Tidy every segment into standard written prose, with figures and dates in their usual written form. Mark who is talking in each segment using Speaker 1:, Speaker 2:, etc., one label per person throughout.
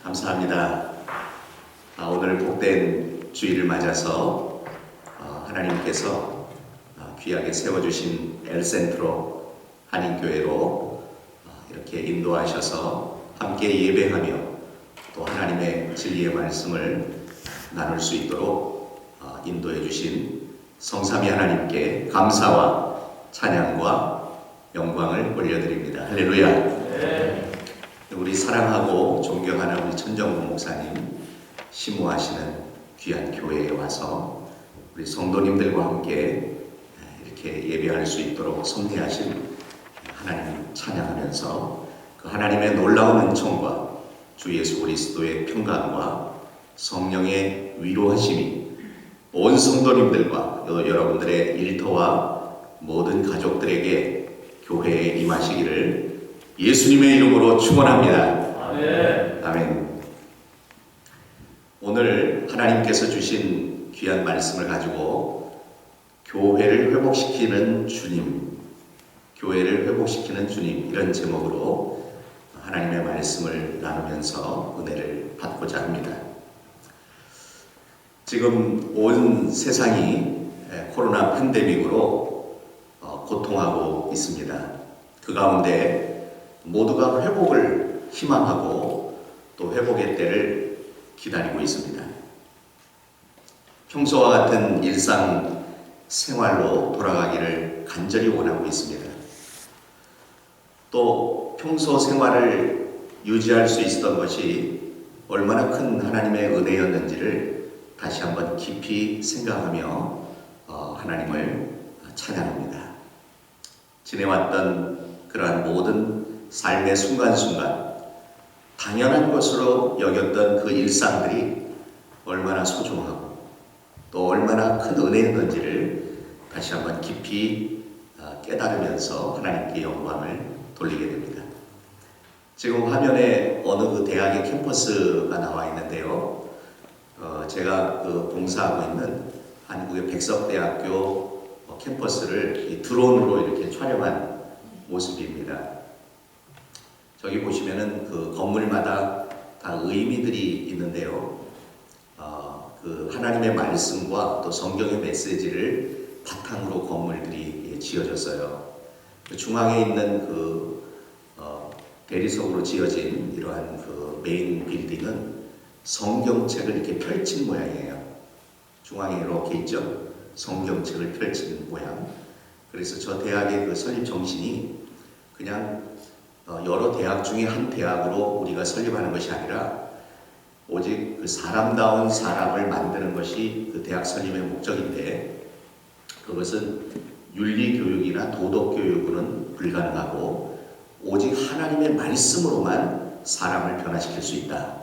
Speaker 1: 감사합니다. 오늘 복된 주일을 맞아서 하나님께서 귀하게 세워주신 엘센트로 한인교회로 이렇게 인도하셔서 함께 예배하며 또 하나님의 진리의 말씀을 나눌 수 있도록 인도해 주신 성삼위 하나님께 감사와 찬양과 영광을 올려드립니다. 할렐루야. 네. 우리 사랑하고 존경하는 우리 천정국 목사님 심무하시는 귀한 교회에 와서 우리 성도님들과 함께 이렇게 예배할 수 있도록 섭리하신 하나님 찬양하면서 그 하나님의 놀라운 은총과 주 예수 그리스도의 평강과 성령의 위로하심이 온 성도님들과 여러분들의 일터와 모든 가족들에게 교회에 임하시기를 예수님의 이름으로 축원합니다. 아멘. 아멘. 오늘 하나님께서 주신 귀한 말씀을 가지고 교회를 회복시키는 주님, 교회를 회복시키는 주님 이런 제목으로 하나님의 말씀을 나누면서 은혜를 받고자 합니다. 지금 온 세상이 코로나 팬데믹으로 고통하고 있습니다. 그 가운데 모두가 회복을 희망하고 또 회복의 때를 기다리고 있습니다. 평소와 같은 일상 생활로 돌아가기를 간절히 원하고 있습니다. 또 평소 생활을 유지할 수 있었던 것이 얼마나 큰 하나님의 은혜였는지를 다시 한번 깊이 생각하며 하나님을 찬양합니다. 지내왔던 그러한 모든 삶의 순간순간 당연한 것으로 여겼던 그 일상들이 얼마나 소중하고 또 얼마나 큰 은혜였는지를 다시 한번 깊이 깨달으면서 하나님께 영광을 돌리게 됩니다. 지금 화면에 어느 그 대학의 캠퍼스가 나와 있는데요. 제가 그 봉사하고 있는 한국의 백석대학교 캠퍼스를 드론으로 이렇게 촬영한 모습입니다. 저기 보시면은 그 건물마다 다 의미들이 있는데요. 그 하나님의 말씀과 또 성경의 메시지를 바탕으로 건물들이 지어졌어요. 그 중앙에 있는 그 대리석으로 지어진 이러한 그 메인 빌딩은 성경책을 이렇게 펼친 모양이에요. 중앙에 이렇게 있죠. 성경책을 펼친 모양. 그래서 저 대학의 그 설립 정신이 그냥 여러 대학 중에 한 대학으로 우리가 설립하는 것이 아니라 오직 그 사람다운 사람을 만드는 것이 그 대학 설립의 목적인데 그것은 윤리교육이나 도덕교육은 불가능하고 오직 하나님의 말씀으로만 사람을 변화시킬 수 있다.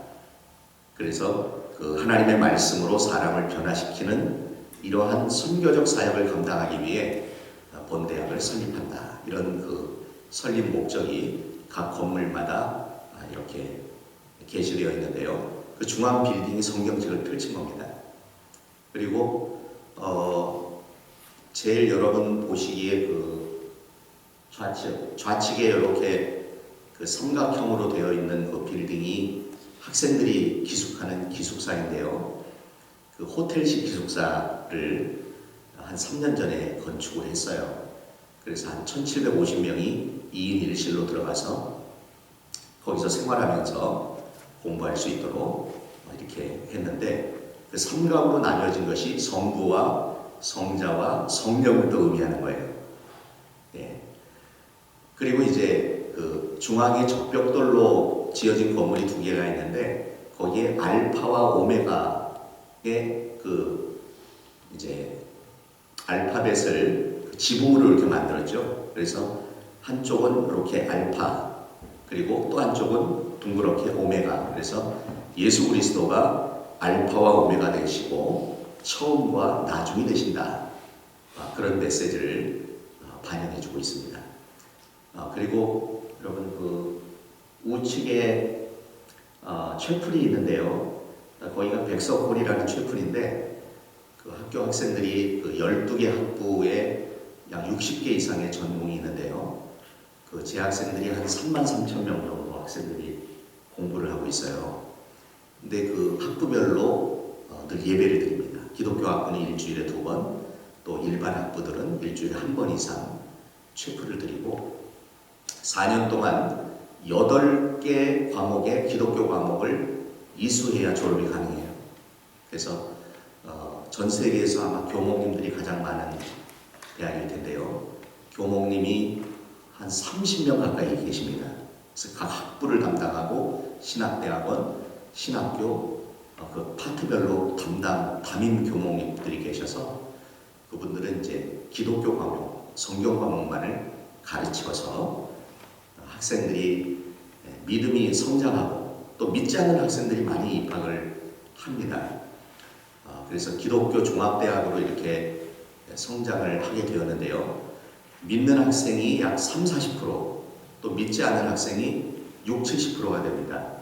Speaker 1: 그래서 그 하나님의 말씀으로 사람을 변화시키는 이러한 선교적 사역을 감당하기 위해 본 대학을 설립한다. 이런 그 설립 목적이 각 건물마다 이렇게 게시되어 있는데요. 그 중앙 빌딩이 성경책을 펼친 겁니다. 그리고 제일 여러분 보시기에 그 좌측에 이렇게 그 삼각형으로 되어 있는 그 빌딩이 학생들이 기숙하는 기숙사인데요. 그 호텔식 기숙사를 한 3년 전에 건축을 했어요. 그래서 한 1750명이 2인 1실로 들어가서 거기서 생활하면서 공부할 수 있도록 이렇게 했는데 그 삼각으로 나뉘어진 것이 성부와 성자와 성령을 또 의미하는 거예요. 예. 그리고 이제 그 중앙에 적벽돌로 지어진 건물이 두 개가 있는데 거기에 알파와 오메가의 그 이제 알파벳을 지붕으로 이렇게 만들었죠. 그래서 한쪽은 이렇게 알파 그리고 또 한쪽은 둥그렇게 오메가. 그래서 예수 그리스도가 알파와 오메가 되시고 처음과 나중이 되신다. 그런 메시지를 반영해주고 있습니다. 그리고 여러분 그 우측에 채플이 있는데요. 거기가 백석홀이라는 채플인데 그 학교 학생들이 그 12개 학부에 약 60개 이상의 전공이 있는데요. 그 재학생들이 한 33,000명 정도 학생들이 공부를 하고 있어요. 근데 그 학부별로 늘 예배를 드립니다. 기독교 학부는 일주일에 2번, 또 일반 학부들은 일주일에 1번 이상 체프를 드리고 4년 동안 8개 과목의 기독교 과목을 이수해야 졸업이 가능해요. 그래서 전 세계에서 아마 교목님들이 가장 많은 대학일 텐데요. 교목님이 한 30명 가까이 계십니다. 그래서 각 학부를 담당하고 신학대학원, 신학교 그 파트별로 담임 교목님들이 계셔서 그분들은 이제 기독교 과목, 성경 과목만을 가르쳐서 학생들이 믿음이 성장하고 또 믿지 않는 학생들이 많이 입학을 합니다. 그래서 기독교 종합대학으로 이렇게 성장을 하게 되었는데요. 믿는 학생이 약 30, 40%, 또 믿지 않는 학생이 60, 70%가 됩니다.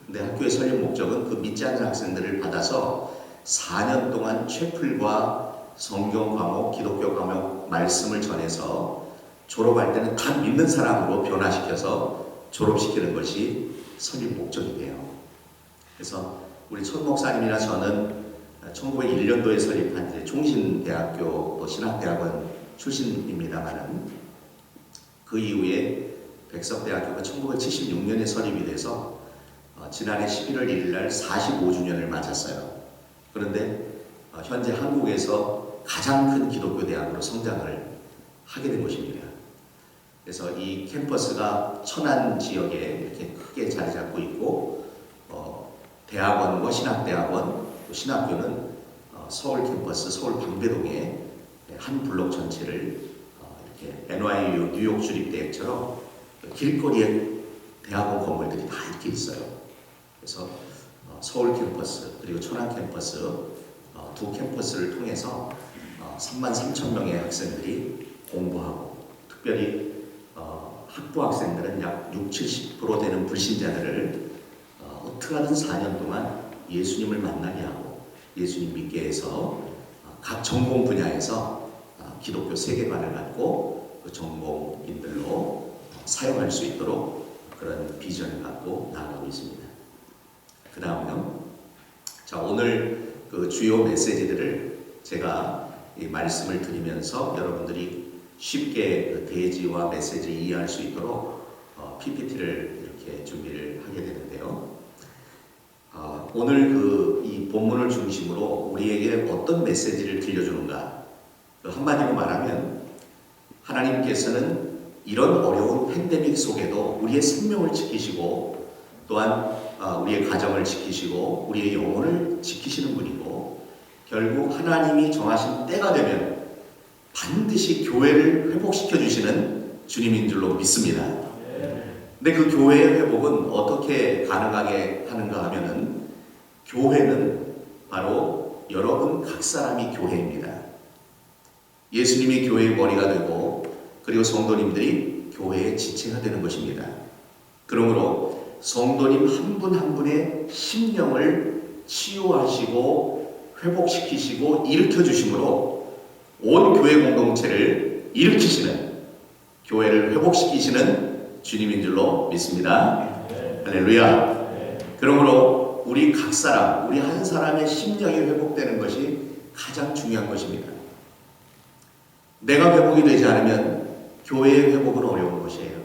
Speaker 1: 근데 학교의 설립 목적은 그 믿지 않는 학생들을 받아서 4년 동안 채플과 성경 과목, 기독교 과목 말씀을 전해서 졸업할 때는 다 믿는 사람으로 변화시켜서 졸업시키는 것이 설립 목적이에요. 그래서 우리 천 목사님이나 저는 1901년도에 설립한 이제 총신대학교 신학대학원 출신입니다만은 그 이후에 백석대학교가 1976년에 설립이 돼서 지난해 11월 1일 날 45주년을 맞았어요. 그런데 현재 한국에서 가장 큰 기독교 대학으로 성장을 하게 된 것입니다. 그래서 이 캠퍼스가 천안 지역에 이렇게 크게 자리 잡고 있고 대학원과 신학대학원, 또 신학교는 서울 캠퍼스, 서울 방배동에 한 블록 전체를 이렇게 NYU 뉴욕 주립대학처럼 길거리에 대학원 건물들이 다 이렇게 있어요. 그래서 서울 캠퍼스 그리고 천안 캠퍼스 두 캠퍼스를 통해서 33,000명의 학생들이 공부하고 특별히 학부 학생들은 약 60, 70% 되는 불신자들을 어떻게 하든 4년 동안 예수님을 만나게 하고 예수님 믿게 해서 각 전공 분야에서 기독교 세계관을 갖고 그 전공인들로 사용할 수 있도록 그런 비전을 갖고 나아가고 있습니다. 그 다음은요. 자, 오늘 그 주요 메시지들을 제가 이 말씀을 드리면서 여러분들이 쉽게 그 대지와 메시지를 이해할 수 있도록 PPT를 이렇게 준비를 하게 되는데요. 오늘 이 본문을 중심으로 우리에게 어떤 메시지를 들려주는가? 한마디로 말하면 하나님께서는 이런 어려운 팬데믹 속에도 우리의 생명을 지키시고 또한 우리의 가정을 지키시고 우리의 영혼을 지키시는 분이고 결국 하나님이 정하신 때가 되면 반드시 교회를 회복시켜 주시는 주님인 줄로 믿습니다. 근데 그 교회의 회복은 어떻게 가능하게 하는가 하면은 교회는 바로 여러분 각 사람이 교회입니다. 예수님이 교회의 머리가 되고 그리고 성도님들이 교회의 지체가 되는 것입니다. 그러므로 성도님 한 분 한 분의 심령을 치유하시고 회복시키시고 일으켜 주심으로 온 교회 공동체를 일으키시는 교회를 회복시키시는 주님인 줄로 믿습니다. 할렐루야. 그러므로 우리 각 사람, 우리 한 사람의 심령이 회복되는 것이 가장 중요한 것입니다. 내가 회복이 되지 않으면 교회의 회복은 어려운 것이에요.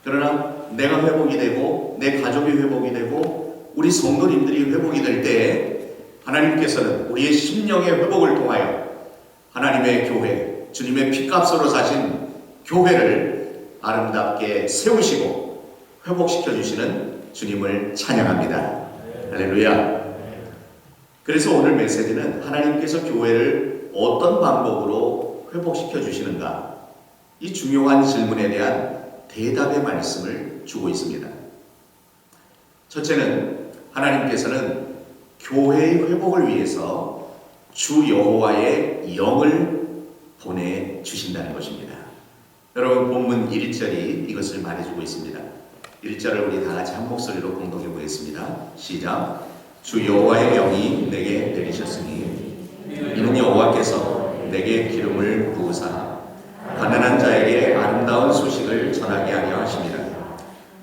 Speaker 1: 그러나 내가 회복이 되고 내 가족이 회복이 되고 우리 성도님들이 회복이 될 때 하나님께서는 우리의 심령의 회복을 통하여 하나님의 교회, 주님의 피값으로 사신 교회를 아름답게 세우시고 회복시켜 주시는 주님을 찬양합니다. 할렐루야. 그래서 오늘 메시지는 하나님께서 교회를 어떤 방법으로 회복시켜 주시는가, 이 중요한 질문에 대한 대답의 말씀을 주고 있습니다. 첫째는 하나님께서는 교회의 회복을 위해서 주 여호와의 영을 보내주신다는 것입니다. 여러분 본문 1절이 이것을 말해주고 있습니다. 1절을 우리 다같이 한 목소리로 공동해 보겠습니다. 시작. 주 여호와의 영이 내게 내리셨으니 이는 여호와께서 내게 기름을 부으사 가난한 자에게 아름다운 소식을 전하게 하려 하심이라.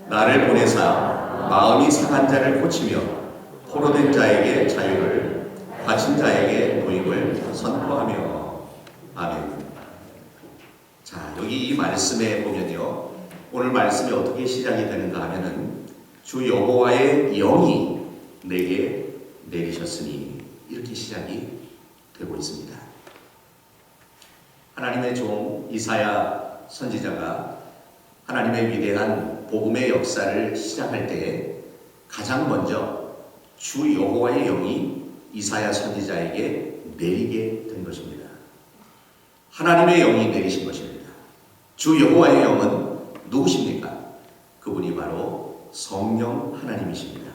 Speaker 1: 나를 보내사 마음이 상한 자를 고치며 포로된 자에게 자유를, 갇힌 자에게 노임을 선포하며. 아멘. 자, 여기 이 말씀에 보면요, 오늘 말씀이 어떻게 시작이 되는가 하면은 주 여호와의 영이 내게 내리셨으니, 이렇게 시작이 되고 있습니다. 하나님의 종 이사야 선지자가 하나님의 위대한 복음의 역사를 시작할 때 가장 먼저 주 여호와의 영이 이사야 선지자에게 내리게 된 것입니다. 하나님의 영이 내리신 것입니다. 주 여호와의 영은 누구십니까? 그분이 바로 성령 하나님이십니다.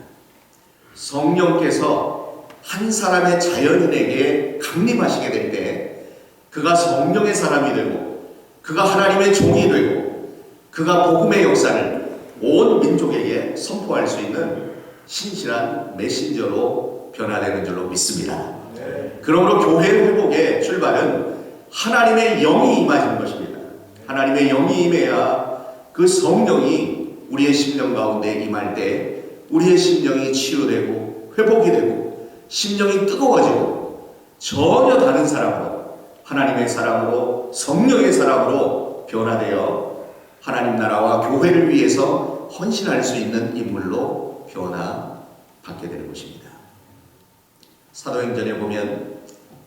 Speaker 1: 성령께서 한 사람의 자연인에게 강림하시게 될 때 그가 성령의 사람이 되고, 그가 하나님의 종이 되고, 그가 복음의 역사를 온 민족에게 선포할 수 있는 신실한 메신저로 변화되는 줄로 믿습니다. 그러므로 교회 회복의 출발은 하나님의 영이 임하시는 것입니다. 하나님의 영이 임해야 그 성령이 우리의 심령 가운데 임할 때 우리의 심령이 치유되고 회복이 되고 심령이 뜨거워지고 전혀 다른 사람으로, 하나님의 사람으로, 성령의 사람으로 변화되어 하나님 나라와 교회를 위해서 헌신할 수 있는 인물로 변화받게 되는 것입니다. 사도행전에 보면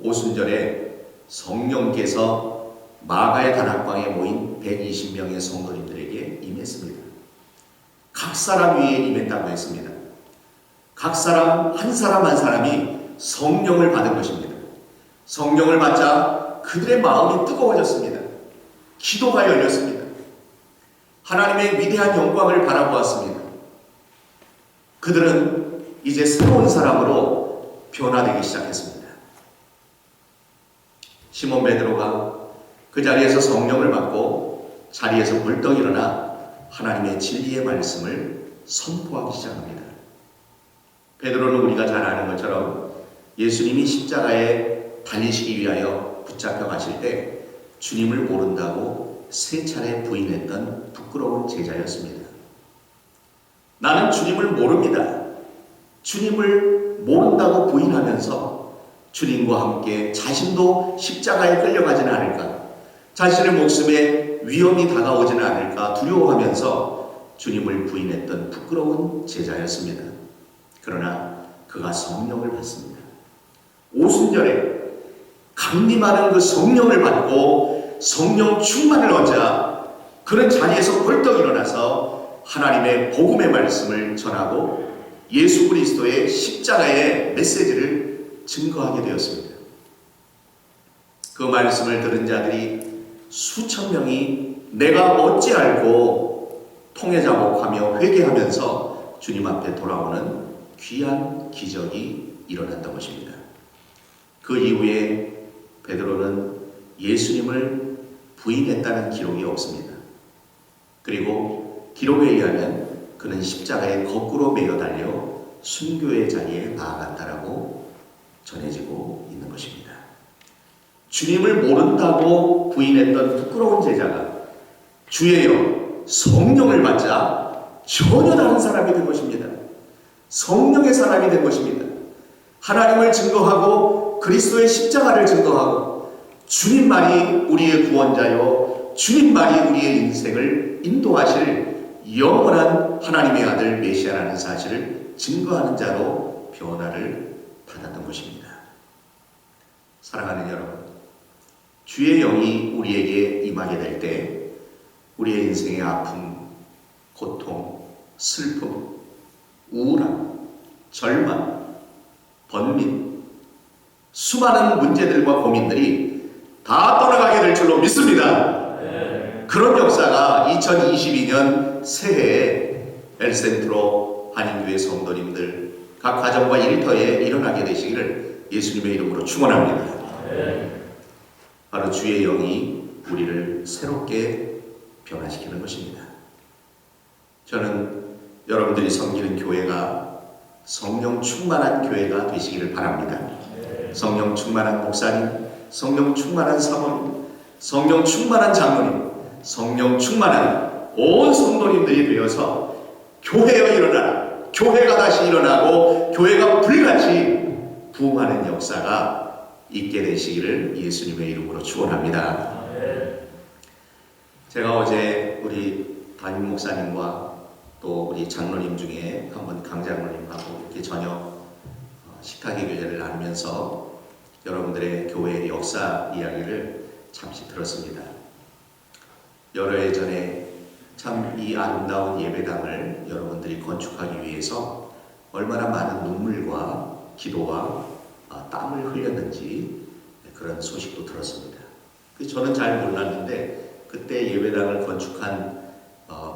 Speaker 1: 오순절에 성령께서 마가의 다락방에 모인 120명의 성도님들에게 임했습니다. 각 사람 위에 임했다고 했습니다. 각 사람 한 사람 한 사람이 성령을 받은 것입니다. 성령을 받자 그들의 마음이 뜨거워졌습니다. 기도가 열렸습니다. 하나님의 위대한 영광을 바라보았습니다. 그들은 이제 새로운 사람으로 변화되기 시작했습니다. 시몬 베드로가 그 자리에서 성령을 받고 자리에서 벌떡 일어나 하나님의 진리의 말씀을 선포하기 시작합니다. 베드로는 우리가 잘 아는 것처럼 예수님이 십자가에 달리시기 위하여 붙잡혀 가실 때 주님을 모른다고 3차례 부인했던 부끄러운 제자였습니다. 나는 주님을 모릅니다. 주님을 모른다고 부인하면서 주님과 함께 자신도 십자가에 끌려가지는 않을까, 자신의 목숨에 위험이 다가오지는 않을까 두려워하면서 주님을 부인했던 부끄러운 제자였습니다. 그러나 그가 성령을 받습니다. 오순절에 강림하는 그 성령을 받고 성령 충만을 얻자 그는 자리에서 벌떡 일어나서 하나님의 복음의 말씀을 전하고 예수 그리스도의 십자가의 메시지를 증거하게 되었습니다. 그 말씀을 들은 자들이 수천 명이 내가 어찌 알고 통회자복하며 회개하면서 주님 앞에 돌아오는 귀한 기적이 일어났던 것입니다. 그 이후에 베드로는 예수님을 부인했다는 기록이 없습니다. 그리고 기록에 의하면 그는 십자가에 거꾸로 매여 달려 순교의 자리에 나아갔다라고 전해지고 있는 것입니다. 주님을 모른다고 부인했던 부끄러운 제자가 주의 영, 성령을 받자 전혀 다른 사람이 된 것입니다. 성령의 사람이 된 것입니다. 하나님을 증거하고 그리스도의 십자가를 증거하고 주님만이 우리의 구원자요, 주님만이 우리의 인생을 인도하실 영원한 하나님의 아들 메시아라는 사실을 증거하는 자로 변화를 받았던 것입니다. 사랑하는 여러분, 주의 영이 우리에게 임하게 될 때 우리의 인생의 아픔, 고통, 슬픔, 우울함, 절망, 번민, 수많은 문제들과 고민들이 다 떠나가게 될 줄로 믿습니다. 그런 역사가 2022년 새해에 엘센트로 한인교회 성도님들 각 가정과 일터에 일어나게 되시기를 예수님의 이름으로 축원합니다. 바로 주의 영이 우리를 새롭게 변화시키는 것입니다. 저는 여러분들이 섬기는 교회가 성령 충만한 교회가 되시기를 바랍니다. 성령 충만한 목사님, 성령 충만한 사모님, 성령 충만한 장로님, 성령 충만한 온 성도님들이 되어서 교회여 일어나라, 교회가 다시 일어나고 교회가 불같이 부흥하는 역사가 있게 되시기를 예수님의 이름으로 축원합니다. 제가 어제 우리 담임 목사님과 또 우리 장로님 중에 한 분 강장로님하고 이렇게 저녁 식탁의 교제를 나누면서 여러분들의 교회의 역사 이야기를 잠시 들었습니다. 여러 해 전에 참 이 아름다운 예배당을 여러분들이 건축하기 위해서 얼마나 많은 눈물과 기도와 땀을 흘렸는지 그런 소식도 들었습니다. 저는 잘 몰랐는데 그때 예배당을 건축한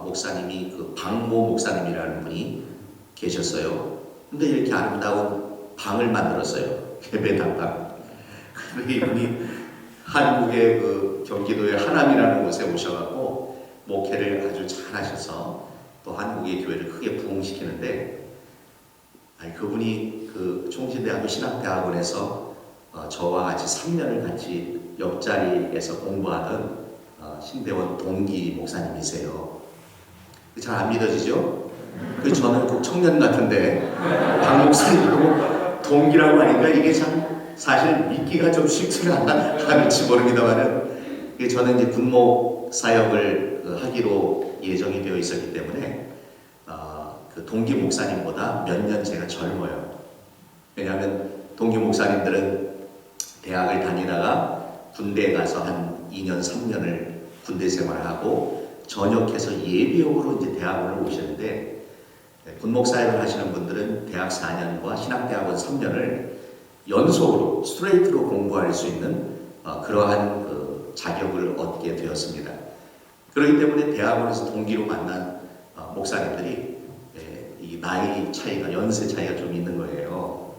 Speaker 1: 목사님이 그 박모 목사님이라는 분이 계셨어요. 근데 이렇게 아름다운 방을 만들었어요. 예배당 방. 그런데 이분이 한국의 그 경기도의 하남이라는 곳에 오셔갖고 목회를 아주 잘하셔서 또 한국의 교회를 크게 부흥시키는데, 그분이 그 총신대학교 신학대학원에서 저와 같이 3년을 같이 옆자리에서 공부하던 신대원 동기 목사님이세요. 잘 안 믿어지죠? 저는 꼭 청년 같은데 박 목사님도 동기라고 하니까 이게 참 사실 믿기가 좀 쉽지가 않을지 모릅니다만은, 저는 이제 군목 사역을 하기로 예정이 되어 있었기 때문에 그 동기 목사님보다 몇 년 제가 젊어요. 왜냐하면 동기 목사님들은 대학을 다니다가 군대에 가서 한 2년, 3년을 군대 생활을 하고 전역해서 예비역으로 이제 대학원을 오시는데, 군목사역을 하시는 분들은 대학 4년과 신학대학원 3년을 연속으로 스트레이트로 공부할 수 있는 그러한 그 자격을 얻게 되었습니다. 그렇기 때문에 대학원에서 동기로 만난 목사님들이 이 나이 차이가, 연세 차이가 좀 있는 거예요.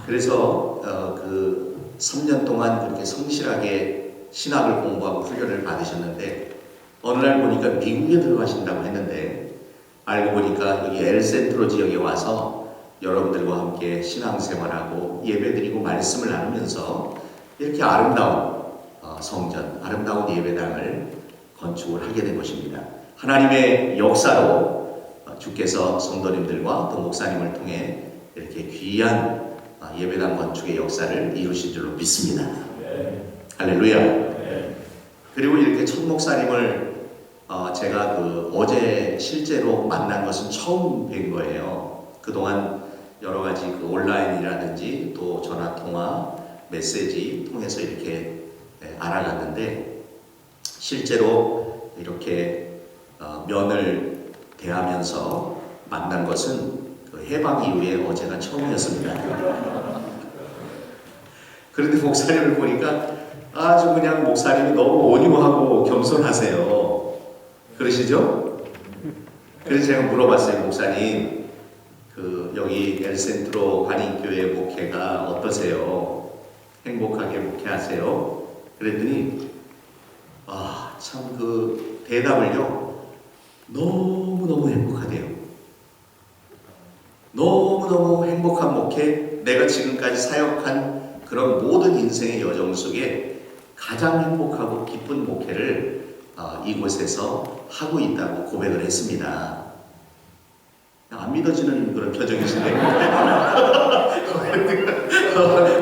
Speaker 1: 그래서 그 3년 동안 그렇게 성실하게 신학을 공부하고 훈련을 받으셨는데, 어느 날 보니까 미국에 들어가신다고 했는데, 알고 보니까 여기 엘센트로 지역에 와서 여러분들과 함께 신앙생활하고 예배드리고 말씀을 나누면서 이렇게 아름다운 성전, 아름다운 예배당을 건축을 하게 된 것입니다. 하나님의 역사로 주께서 성도님들과 또 목사님을 통해 이렇게 귀한 예배당 건축의 역사를 이루신 줄로 믿습니다. 할렐루야. 그리고 이렇게 첫 목사님을 제가 어제 실제로 만난 것은 처음 뵌 거예요. 그동안 여러 가지 그 온라인이라든지 또 전화통화, 메시지 통해서 이렇게 알아갔는데, 실제로 이렇게 면을 대하면서 만난 것은 그 해방 이후에 어제가 처음이었습니다. 그런데 목사님을 보니까 아주 그냥 목사님이 너무 온유하고 겸손하세요. 그러시죠? 그래서 제가 물어봤어요. 목사님, 여기 엘센트로 한인교회 목회가 어떠세요? 행복하게 목회하세요? 그랬더니 참 그 대답을요, 너무너무 행복하대요. 너무너무 행복한 목회, 내가 지금까지 사역한 그런 모든 인생의 여정 속에 가장 행복하고 기쁜 목회를 이곳에서 하고 있다고 고백을 했습니다. 안 믿어지는 그런 표정이신데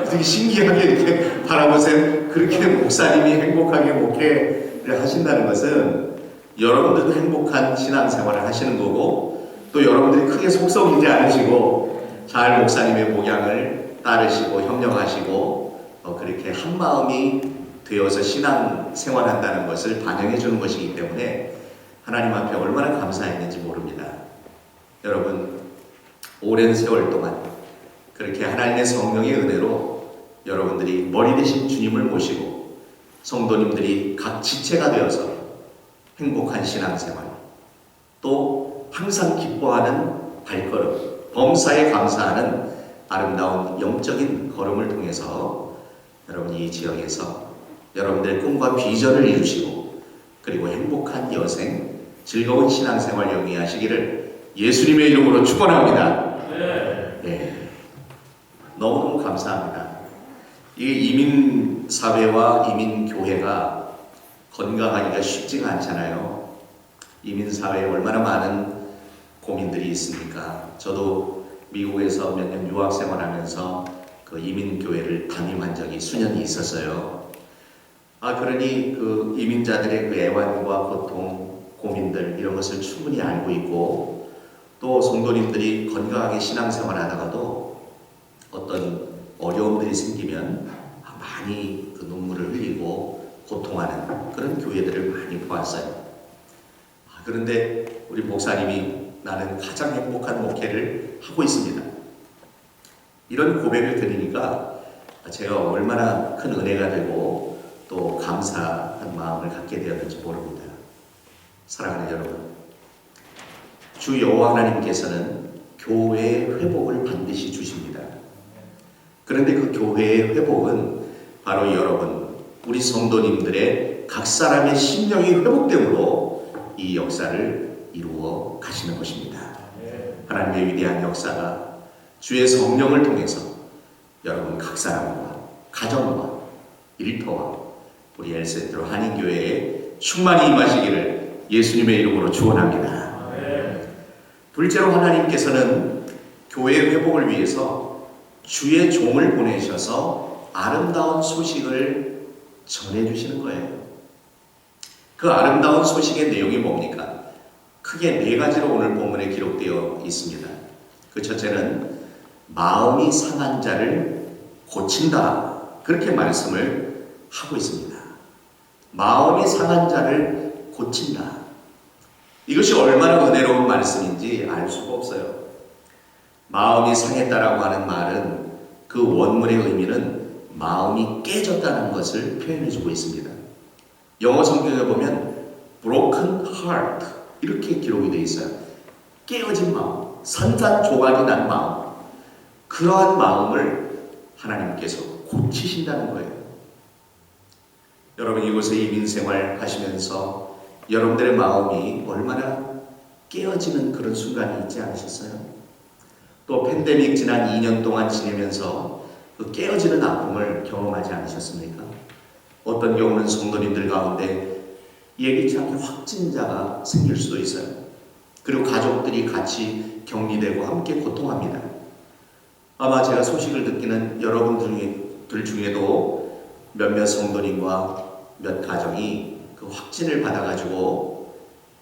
Speaker 1: 되게 신기하게 이렇게 바라보세요. 그렇게 목사님이 행복하게 목회를 하신다는 것은 여러분들도 행복한 신앙생활을 하시는 거고, 또 여러분들이 크게 속썩이지 않으시고 잘 목사님의 목양을 따르시고 협력하시고 그렇게 한 마음이 되어서 신앙생활한다는 것을 반영해 주는 것이기 때문에 하나님 앞에 얼마나 감사했는지 모릅니다. 여러분, 오랜 세월 동안 그렇게 하나님의 성령의 은혜로 여러분들이 머리 대신 주님을 모시고 성도님들이 각 지체가 되어서 행복한 신앙생활, 또 항상 기뻐하는 발걸음, 범사에 감사하는 아름다운 영적인 걸음을 통해서 여러분이 이 지역에서 여러분들의 꿈과 비전을 이루시고, 그리고 행복한 여생, 즐거운 신앙생활 영위하시기를 예수님의 이름으로 축원합니다. 네. 너무너무 감사합니다. 이게 이민사회와 이민교회가 건강하기가 쉽지가 않잖아요. 이민사회에 얼마나 많은 고민들이 있습니까? 저도 미국에서 몇 년 유학 생활하면서 그 이민교회를 담임한 적이 수년이 있었어요. 그러니 그 이민자들의 그 애환과 고통, 고민들 이런 것을 충분히 알고 있고, 또 성도님들이 건강하게 신앙생활 하다가도 어떤 어려움들이 생기면 많이 그 눈물을 흘리고 고통하는 그런 교회들을 많이 보았어요. 그런데 우리 목사님이 나는 가장 행복한 목회를 하고 있습니다. 이런 고백을 드리니까 제가 얼마나 큰 은혜가 되고 또 감사한 마음을 갖게 되었는지 모릅니다. 사랑하는 여러분, 주 여호와 하나님께서는 교회의 회복을 반드시 주십니다. 그런데 그 교회의 회복은 바로 여러분, 우리 성도님들의 각 사람의 심령이 회복됨으로 이 역사를 이루어 가시는 것입니다. 하나님의 위대한 역사가 주의 성령을 통해서 여러분 각 사람과 가정과 일터와 우리 엘센트로 한인교회에 충만히 임하시기를 예수님의 이름으로 축원합니다. 둘째로 하나님께서는 교회 회복을 위해서 주의 종을 보내셔서 아름다운 소식을 전해주시는 거예요. 그 아름다운 소식의 내용이 뭡니까? 크게 네 가지로 오늘 본문에 기록되어 있습니다. 그 첫째는 마음이 상한 자를 고친다, 그렇게 말씀을 하고 있습니다. 마음이 상한 자를 고친다. 이것이 얼마나 은혜로운 말씀인지 알 수가 없어요. 마음이 상했다라고 하는 말은 그 원문의 의미는 마음이 깨졌다는 것을 표현해주고 있습니다. 영어 성경에 보면 broken heart 이렇게 기록이 되어 있어요. 깨어진 마음, 산산조각이 난 마음, 그러한 마음을 하나님께서 고치신다는 거예요. 여러분, 이곳에 이민생활 하시면서 여러분들의 마음이 얼마나 깨어지는 그런 순간이 있지 않으셨어요? 또 팬데믹 지난 2년 동안 지내면서 그 깨어지는 아픔을 경험하지 않으셨습니까? 어떤 경우는 성도님들 가운데 예기치 않게 확진자가 생길 수도 있어요. 그리고 가족들이 같이 격리되고 함께 고통합니다. 아마 제가 소식을 듣기는 여러분들 중에도 몇몇 성도님과 몇 가정이 그 확진을 받아가지고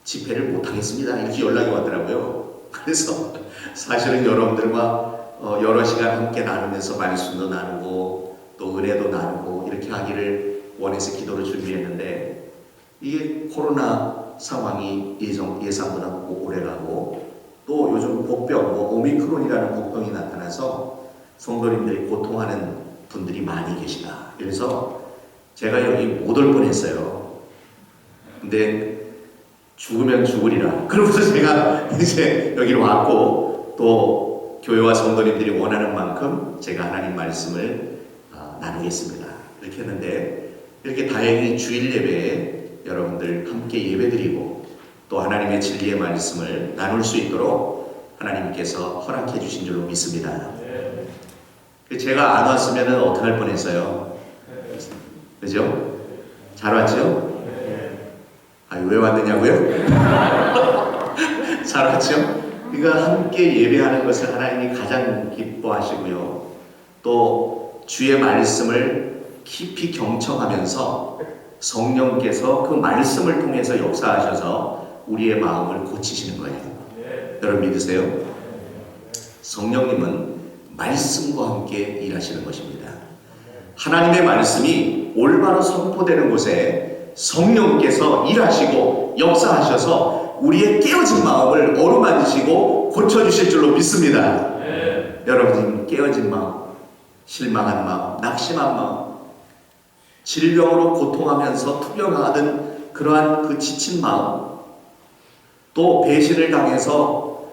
Speaker 1: 집회를 못하겠습니다, 이렇게 연락이 왔더라고요. 그래서 사실은 여러분들과 여러 시간 함께 나누면서 말씀도 나누고 또 은혜도 나누고 이렇게 하기를 원해서 기도를 준비했는데, 이게 코로나 상황이 예상보다 오래가고 또 요즘 복병, 오미크론이라는 복병이 나타나서 성도님들이 고통하는 분들이 많이 계시다. 그래서 제가 여기 못 올 뻔했어요. 근데 죽으면 죽으리라. 그러면서 제가 이제 여기로 왔고, 또 교회와 성도님들이 원하는 만큼 제가 하나님 말씀을 나누겠습니다, 이렇게 했는데, 이렇게 다행히 주일 예배에 여러분들 함께 예배드리고 또 하나님의 진리의 말씀을 나눌 수 있도록 하나님께서 허락해 주신 줄로 믿습니다. 제가 안 왔으면 어떻게 할 뻔했어요? 그죠? 잘 왔죠? 왜 왔느냐고요? 잘 왔죠? 그러니까 함께 예배하는 것을 하나님이 가장 기뻐하시고요, 또 주의 말씀을 깊이 경청하면서 성령께서 그 말씀을 통해서 역사하셔서 우리의 마음을 고치시는 거예요. 여러분 믿으세요? 성령님은 말씀과 함께 일하시는 것입니다. 하나님의 말씀이 올바로 선포되는 곳에 성령께서 일하시고 역사하셔서 우리의 깨어진 마음을 어루만지시고 고쳐주실 줄로 믿습니다. 여러분, 깨어진 마음, 실망한 마음, 낙심한 마음, 질병으로 고통하면서 투병하던 그러한 그 지친 마음, 또 배신을 당해서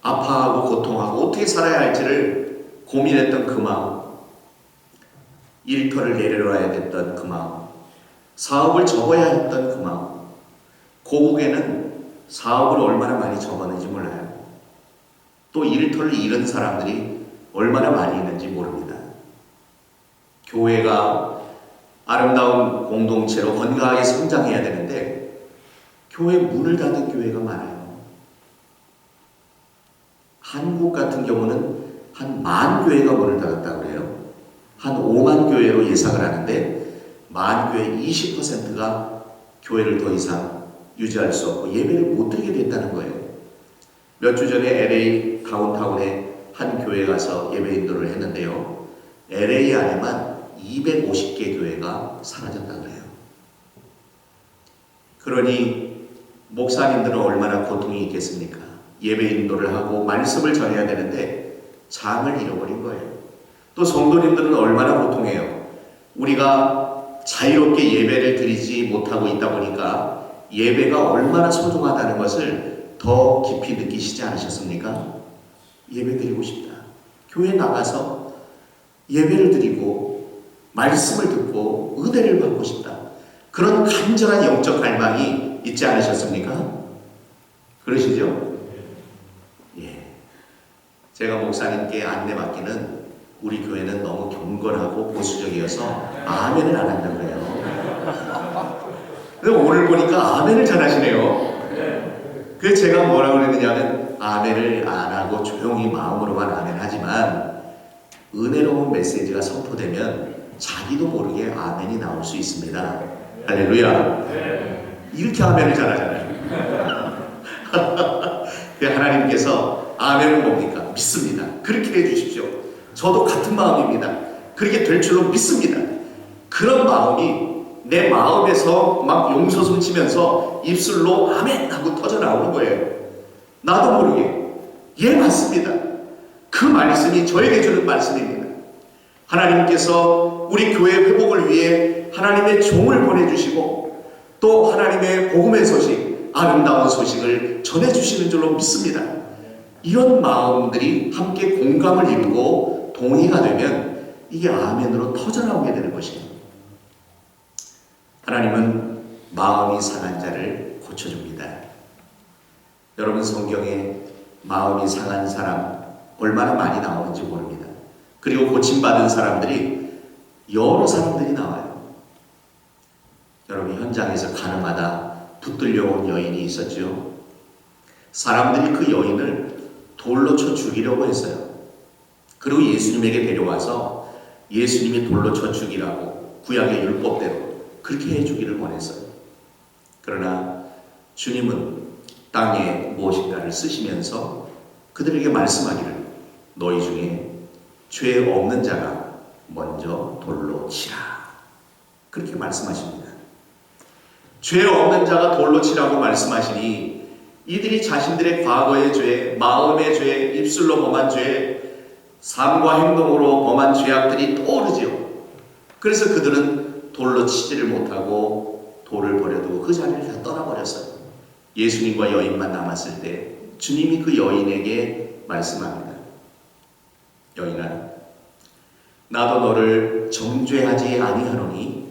Speaker 1: 아파하고 고통하고 어떻게 살아야 할지를 고민했던 그 마음, 일터를 내려놔야 됐던 그 마음, 사업을 접어야 했던 그 마음, 고국에는 사업을 얼마나 많이 접었는지 몰라요. 또 일터를 잃은 사람들이 얼마나 많이 있는지 모릅니다. 교회가 아름다운 공동체로 건강하게 성장해야 되는데 교회 문을 닫은 교회가 많아요. 같은 경우는 한 10,000교회가 문을 닫았다고 그래요. 한 5만 교회로 예상을 하는데 10,000교회 20%가 교회를 더 이상 유지할 수 없고 예배를 못 드리게 됐다는 거예요. 몇 주 전에 LA 다운타운에 한 교회에 가서 예배 인도를 했는데요. LA 안에만 250개 교회가 사라졌다고 그래요. 그러니 목사님들은 얼마나 고통이 있겠습니까? 예배 인도를 하고 말씀을 전해야 되는데 장을 잃어버린 거예요. 또 성도님들은 얼마나 고통해요. 우리가 자유롭게 예배를 드리지 못하고 있다 보니까 예배가 얼마나 소중하다는 것을 더 깊이 느끼시지 않으셨습니까? 예배 드리고 싶다. 교회 나가서 예배를 드리고 말씀을 듣고 은혜를 받고 싶다. 그런 간절한 영적 갈망이 있지 않으셨습니까? 그러시죠? 예. 제가 목사님께 안내받기는 우리 교회는 너무 경건하고 보수적이어서 아멘을 안 한다고 해요. 근데 오늘 보니까 아멘을 잘 하시네요. 그래서 제가 뭐라고 그랬느냐면 아멘을 안 하고 조용히 마음으로만 아멘 하지만 은혜로운 메시지가 선포되면 자기도 모르게 아멘이 나올 수 있습니다. 할렐루야. 이렇게 아멘을 잘 하잖아요. 하나님께서 아멘은 뭡니까? 믿습니다. 그렇게 해주십시오. 저도 같은 마음입니다. 그렇게 될 줄로 믿습니다. 그런 마음이 내 마음에서 막 용서숨 치면서 입술로 아멘 하고 터져 나오는 거예요. 나도 모르게 예 맞습니다. 그 말씀이 저에게 주는 말씀입니다. 하나님께서 우리 교회 회복을 위해 하나님의 종을 보내주시고 또 하나님의 복음의 소식, 아름다운 소식을 전해주시는 줄로 믿습니다. 이런 마음들이 함께 공감을 이루고 동의가 되면 이게 아멘으로 터져나오게 되는 것입니다. 하나님은 마음이 상한 자를 고쳐줍니다. 여러분 성경에 마음이 상한 사람 얼마나 많이 나오는지 모릅니다. 그리고 고침받은 사람들이 여러 사람들이 나와요. 여러분 현장에서 가늠하다 붙들려온 여인이 있었죠. 사람들이 그 여인을 돌로 쳐 죽이려고 했어요. 그리고 예수님에게 데려와서 예수님이 돌로 쳐 죽이라고 구약의 율법대로 그렇게 해주기를 원했어요. 그러나 주님은 땅에 무엇인가를 쓰시면서 그들에게 말씀하기를 너희 중에 죄 없는 자가 먼저 돌로 치라. 그렇게 말씀하십니다. 죄 없는 자가 돌로 치라고 말씀하시니 이들이 자신들의 과거의 죄, 마음의 죄, 입술로 범한 죄, 삶과 행동으로 범한 죄악들이 떠오르지요. 그래서 그들은 돌로 치지를 못하고 돌을 버려두고 그 자리를 다 떠나버렸어요. 예수님과 여인만 남았을 때 주님이 그 여인에게 말씀합니다. 여인아, 나도 너를 정죄하지 아니하노니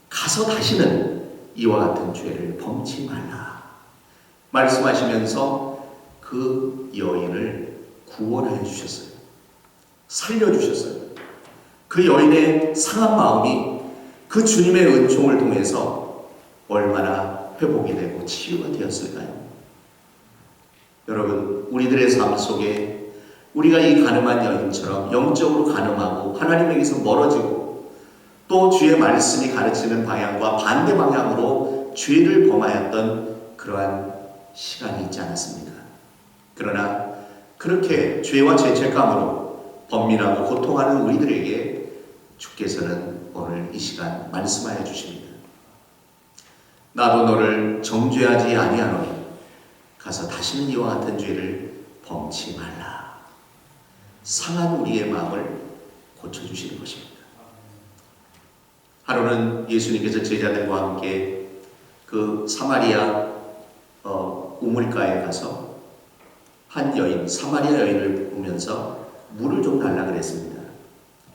Speaker 1: 가서 다시는 이와 같은 죄를 범치 말라. 말씀하시면서 그 여인을 구원하여 주셨어요. 살려주셨어요. 그 여인의 상한 마음이 그 주님의 은총을 통해서 얼마나 회복이 되고 치유가 되었을까요? 여러분, 우리들의 삶 속에 우리가 이 가늠한 여인처럼 영적으로 가늠하고 하나님에게서 멀어지고 또 주의 말씀이 가르치는 방향과 반대 방향으로 죄를 범하였던 그러한 시간이 있지 않았습니까? 그러나 그렇게 죄와 죄책감으로 번민하고 고통하는 우리들에게 주께서는 오늘 이 시간 말씀하여 주십니다. 나도 너를 정죄하지 아니하노니 가서 다시는 이와 같은 죄를 범치 말라. 상한 우리의 마음을 고쳐주시는 것입니다. 하루는 예수님께서 제자들과 함께 그 사마리아 우물가에 가서 한 여인, 사마리아 여인을 보면서 물을 좀 달라 그랬습니다.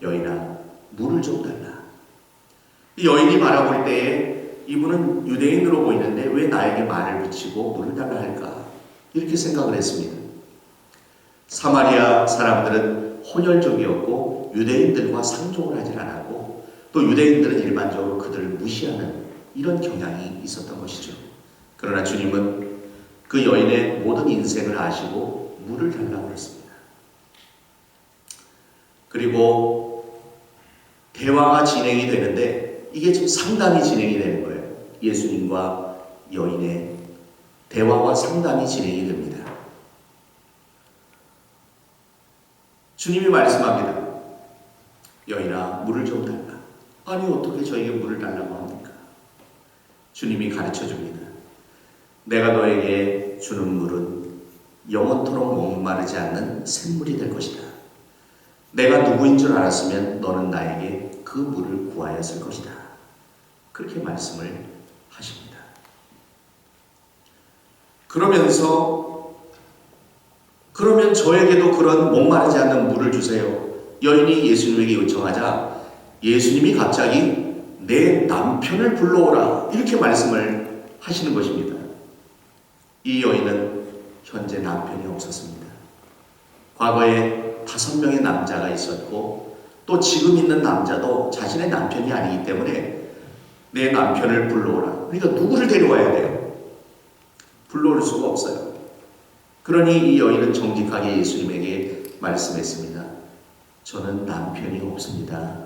Speaker 1: 여인아, 물을 좀 달라. 이 여인이 바라볼 때에 이분은 유대인으로 보이는데 왜 나에게 말을 붙이고 물을 달라 할까? 이렇게 생각을 했습니다. 사마리아 사람들은 혼혈족이었고 유대인들과 상종을 하지 않았고 또 유대인들은 일반적으로 그들을 무시하는 이런 경향이 있었던 것이죠. 그러나 주님은 그 여인의 모든 인생을 아시고 물을 달라고 했습니다. 그리고 대화가 진행이 되는데 이게 지금 상담이 진행이 되는 거예요. 예수님과 여인의 대화와 상담이 진행이 됩니다. 주님이 말씀합니다. 여인아, 물을 좀 달라. 아니, 어떻게 저에게 물을 달라고 합니까? 주님이 가르쳐 줍니다. 내가 너에게 주는 물은 영원토록 목마르지 않는 샘물이 될 것이다. 내가 누구인 줄 알았으면 너는 나에게 그 물을 구하였을 것이다. 그렇게 말씀을 하십니다. 그러면 저에게도 그런 목마르지 않는 물을 주세요. 여인이 예수님에게 요청하자 예수님이 갑자기 내 남편을 불러오라 이렇게 말씀을 하시는 것입니다. 이 여인은 현재 남편이 없었습니다. 과거에 5명의 남자가 있었고 또 지금 있는 남자도 자신의 남편이 아니기 때문에 내 남편을 불러오라. 그러니까 누구를 데려와야 돼요? 불러올 수가 없어요. 그러니 이 여인은 정직하게 예수님에게 말씀했습니다. 저는 남편이 없습니다.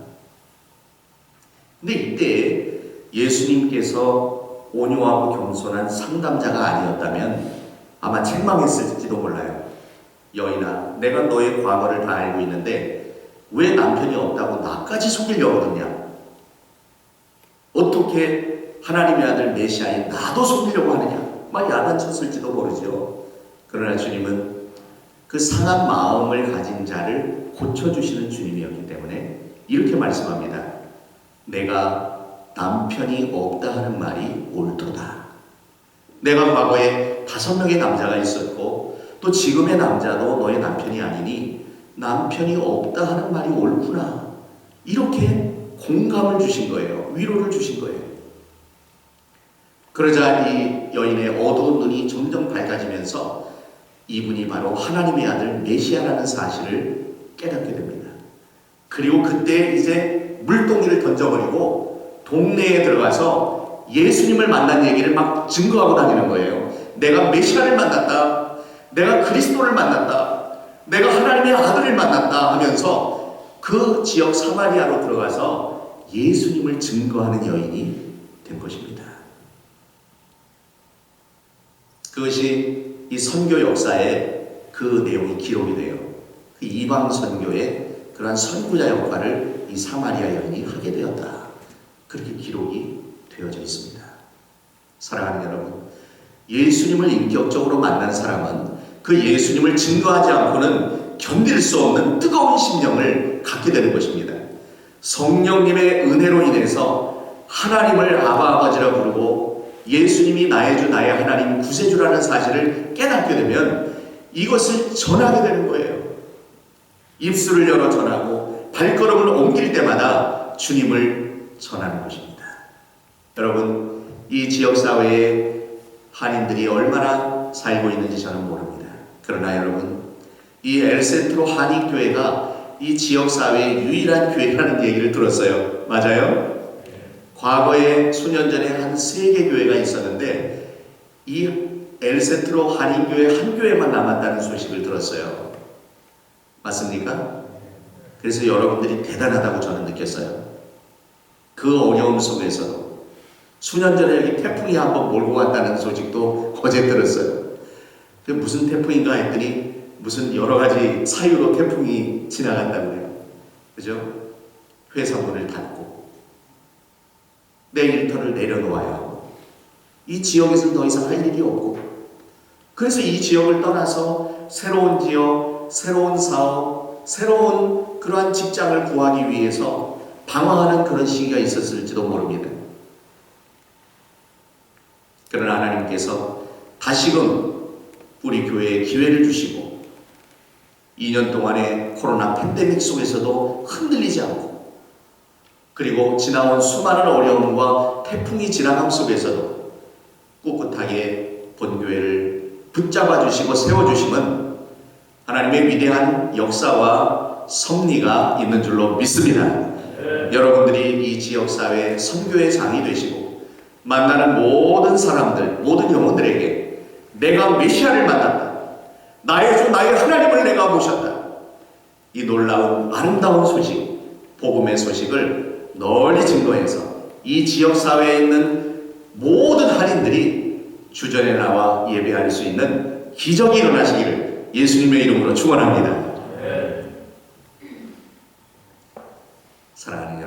Speaker 1: 근데 이때 예수님께서 온유하고 겸손한 상담자가 아니었다면 아마 책망했을지도 몰라요. 여인아, 내가 너의 과거를 다 알고 있는데 왜 남편이 없다고 나까지 속이려고 그러냐? 어떻게 하나님의 아들 메시아인 나도 속이려고 하느냐? 막 야단쳤을지도 모르죠. 그러나 주님은 그 상한 마음을 가진 자를 고쳐주시는 주님이었기 때문에 이렇게 말씀합니다. 내가 남편이 없다 하는 말이 옳도다. 내가 과거에 5명의 남자가 있었고 또 지금의 남자도 너의 남편이 아니니 남편이 없다 하는 말이 옳구나. 이렇게 공감을 주신 거예요. 위로를 주신 거예요. 그러자 이 여인의 어두운 눈이 점점 밝아지면서 이분이 바로 하나님의 아들 메시아라는 사실을 깨닫게 됩니다. 그리고 그때 이제 물동이를 던져버리고 동네에 들어가서 예수님을 만난 얘기를 막 증거하고 다니는 거예요. 내가 메시아를 만났다. 내가 그리스도를 만났다. 내가 하나님의 아들을 만났다 하면서 그 지역 사마리아로 들어가서 예수님을 증거하는 여인이 된 것입니다. 그것이 이 선교 역사에 그 내용이 기록이 돼요. 그 이방 선교의 그러한 선구자 역할을 이 사마리아 여인이 하게 되었다. 그렇게 기록이 되어져 있습니다. 사랑하는 여러분, 예수님을 인격적으로 만난 사람은 그 예수님을 증거하지 않고는 견딜 수 없는 뜨거운 심령을 갖게 되는 것입니다. 성령님의 은혜로 인해서 하나님을 아바 아버지라 부르고 예수님이 나의 주 나의 하나님 구세주라는 사실을 깨닫게 되면 이것을 전하게 되는 거예요. 입술을 열어 전하고 발걸음을 옮길 때마다 주님을 전하는 것입니다. 여러분, 이 지역사회에 한인들이 얼마나 살고 있는지 저는 모릅니다. 그러나 여러분, 이 엘센트로 한인교회가 이 지역사회의 유일한 교회라는 얘기를 들었어요. 맞아요? 과거에 수년 전에 한 3개 교회가 있었는데 이 엘센트로 한인교회 한 교회만 남았다는 소식을 들었어요. 맞습니까? 그래서 여러분들이 대단하다고 저는 느꼈어요. 그 어려움 속에서도 수년 전에 여기 태풍이 한번 몰고 갔다는 소식도 어제 들었어요. 무슨 태풍인가 했더니 무슨 여러 가지 사유로 태풍이 지나간다고 해요. 그죠? 회사 문을 닫고 내 일터를 내려놓아야 하고 이 지역에서는 더 이상 할 일이 없고 그래서 이 지역을 떠나서 새로운 지역, 새로운 사업, 새로운 그러한 직장을 구하기 위해서 방황하는 그런 시기가 있었을지도 모릅니다. 그러나 하나님께서 다시금 우리 교회에 기회를 주시고 2년 동안의 코로나 팬데믹 속에서도 흔들리지 않고 그리고 지나온 수많은 어려움과 태풍이 지나감 속에서도 꿋꿋하게 본교회를 붙잡아 주시고 세워주심은 하나님의 위대한 역사와 섭리가 있는 줄로 믿습니다. 여러분들이 이 지역사회 선교의 장이 되시고 만나는 모든 사람들, 모든 영혼들에게 내가 메시아를 만났다. 나의 주, 나의 하나님을 내가 모셨다. 이 놀라운 아름다운 소식, 복음의 소식을 널리 증거해서 이 지역사회에 있는 모든 한인들이 주전에 나와 예배할 수 있는 기적이 일어나시기를 예수님의 이름으로 축원합니다. 사랑하는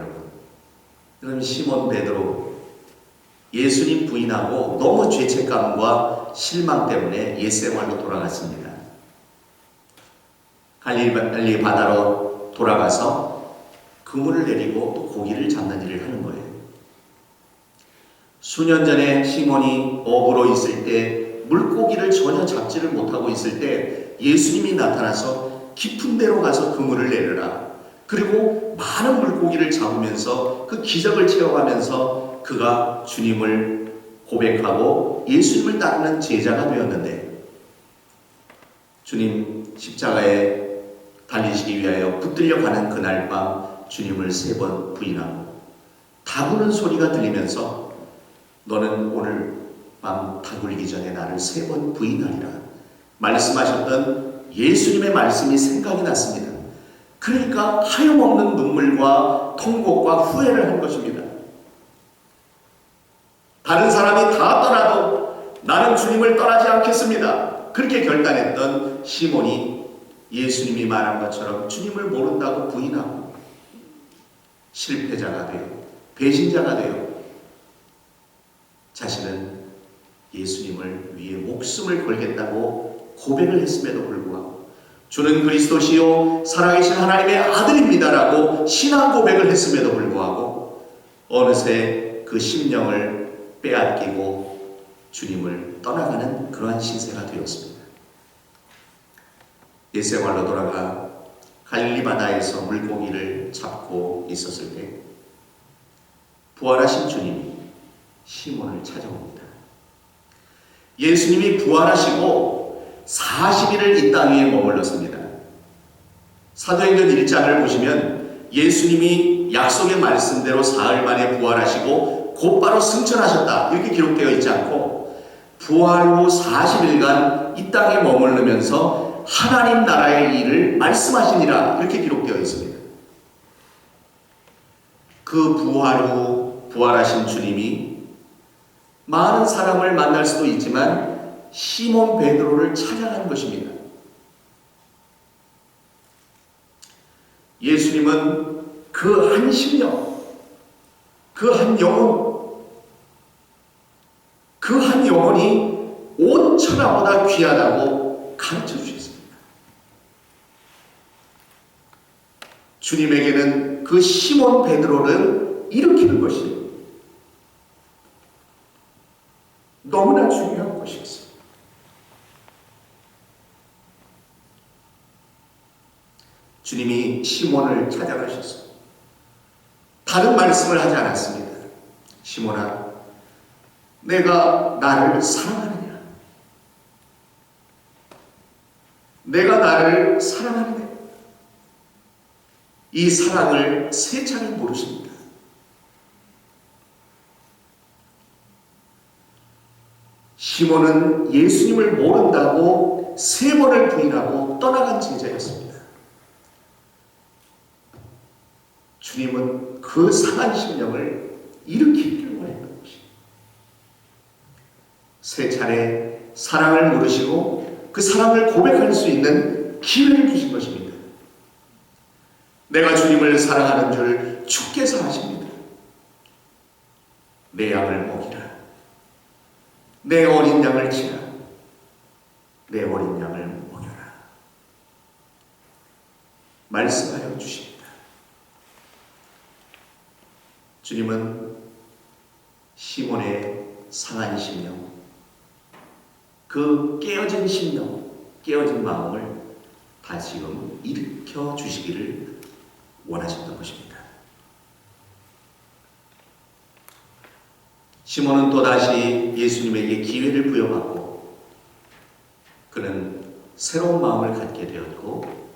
Speaker 1: 여러분, 시몬 베드로 예수님 부인하고 너무 죄책감과 실망 때문에 옛생활로 돌아갔습니다. 갈릴리 바다로 돌아가서 그물을 내리고 또 고기를 잡는 일을 하는 거예요. 수년 전에 시몬이 어부로 있을 때 물고기를 전혀 잡지를 못하고 있을 때 예수님이 나타나서 깊은 데로 가서 그물을 내려라. 그리고 많은 물고기를 잡으면서 그 기적을 체험하면서 그가 주님을 고백하고 예수님을 따르는 제자가 되었는데, 주님 십자가에 달리시기 위하여 붙들려 가는 그날 밤 주님을 3번 부인하고 다구는 소리가 들리면서 너는 오늘 밤 다굴기 전에 나를 3번 부인하리라 말씀하셨던 예수님의 말씀이 생각이 났습니다. 그러니까 하염없는 눈물과 통곡과 후회를 한 것입니다. 다른 사람이 다 떠나도 나는 주님을 떠나지 않겠습니다. 그렇게 결단했던 시몬이 예수님이 말한 것처럼 주님을 모른다고 부인하고 실패자가 되어 배신자가 되어 자신은 예수님을 위해 목숨을 걸겠다고 고백을 했음에도 불구하고 주는 그리스도시요 살아계신 하나님의 아들입니다라고 신앙 고백을 했음에도 불구하고 어느새 그 심령을 빼앗기고 주님을 떠나가는 그러한 신세가 되었습니다. 옛생활로 돌아가 갈릴리 바다에서 물고기를 잡고 있었을 때 부활하신 주님이 시몬을 찾아옵니다. 예수님이 부활하시고 40일을 이 땅 위에 머물렀습니다. 사도행전 1장을 보시면 예수님이 약속의 말씀대로 사흘 만에 부활하시고 곧바로 승천하셨다 이렇게 기록되어 있지 않고 부활 후 40일간 이 땅에 머무르면서 하나님 나라의 일을 말씀하시니라 이렇게 기록되어 있습니다. 그 부활 후 부활하신 주님이 많은 사람을 만날 수도 있지만 시몬 베드로를 찾아간 것입니다. 예수님은 그 한 심령, 그 한 영혼, 그 한 영혼이 온 천하보다 귀하다고 가르쳐 주셨습니다. 주님에게는 그 시몬 베드로를 일으키는 것이 너무나 중요한 것이었습니다. 주님이 시몬을 찾아가셨습니다. 다른 말씀을 하지 않았습니다. 시몬아, 내가 나를 사랑하느냐? 내가 나를 사랑하느냐? 이 사랑을 3차례 물으십니다. 시몬은 예수님을 모른다고 3번을 부인하고 떠나간 제자였습니다. 주님은 그 상한 심령을 일으키기를 원했던 것입니다. 3차례 사랑을 물으시고 그 사랑을 고백할 수 있는 기회를 주신 것입니다. 내가 주님을 사랑하는 줄 주께서 아십니다. 내 양을 먹이라. 내 어린 양을 치라. 내 어린 양을 먹여라. 말씀하여 주십니다. 주님은 시몬의 상한 심령, 그 깨어진 심령, 깨어진 마음을 다시금 일으켜 주시기를 원하셨던 것입니다. 시몬은 또다시 예수님에게 기회를 부여받고 그는 새로운 마음을 갖게 되었고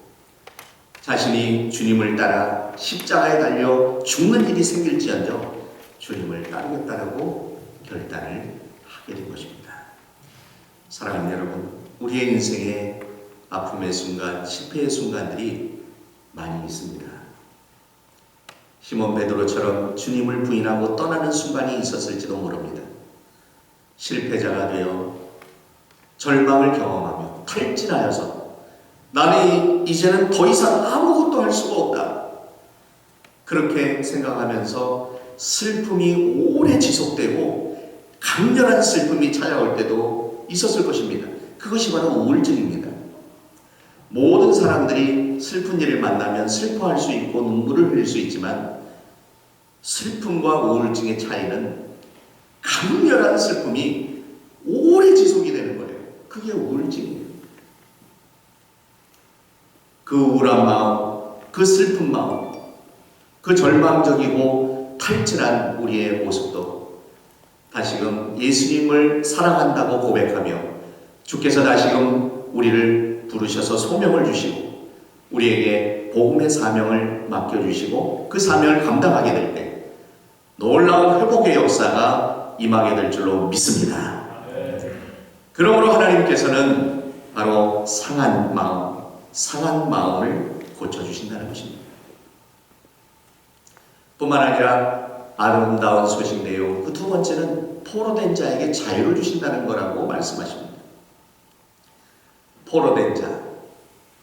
Speaker 1: 자신이 주님을 따라 십자가에 달려 죽는 일이 생길지언정 주님을 따르겠다라고 결단을 하게 된 것입니다. 사랑하는 여러분, 우리의 인생의 아픔의 순간, 실패의 순간들이 많이 있습니다. 시몬 베드로처럼 주님을 부인하고 떠나는 순간이 있었을지도 모릅니다. 실패자가 되어 절망을 경험하며 탈진하여서 나는 이제는 더 이상 아무것도 할 수가 없다, 그렇게 생각하면서 슬픔이 오래 지속되고 강렬한 슬픔이 찾아올 때도 있었을 것입니다. 그것이 바로 우울증입니다. 모든 사람들이 슬픈 일을 만나면 슬퍼할 수 있고 눈물을 흘릴 수 있지만 슬픔과 우울증의 차이는 강렬한 슬픔이 오래 지속이 되는 거예요. 그게 우울증이에요. 그 우울한 마음, 그 슬픈 마음, 그 절망적이고 탈진한 우리의 모습도 다시금 예수님을 사랑한다고 고백하며 주께서 다시금 우리를 부르셔서 소명을 주시고 우리에게 복음의 사명을 맡겨주시고 그 사명을 감당하게 될 때 놀라운 회복의 역사가 임하게 될 줄로 믿습니다. 그러므로 하나님께서는 바로 상한 마음을 고쳐주신다는 것입니다. 뿐만 아니라 아름다운 소식 내용, 그 두 번째는 포로된 자에게 자유를 주신다는 거라고 말씀하십니다. 포로된 자,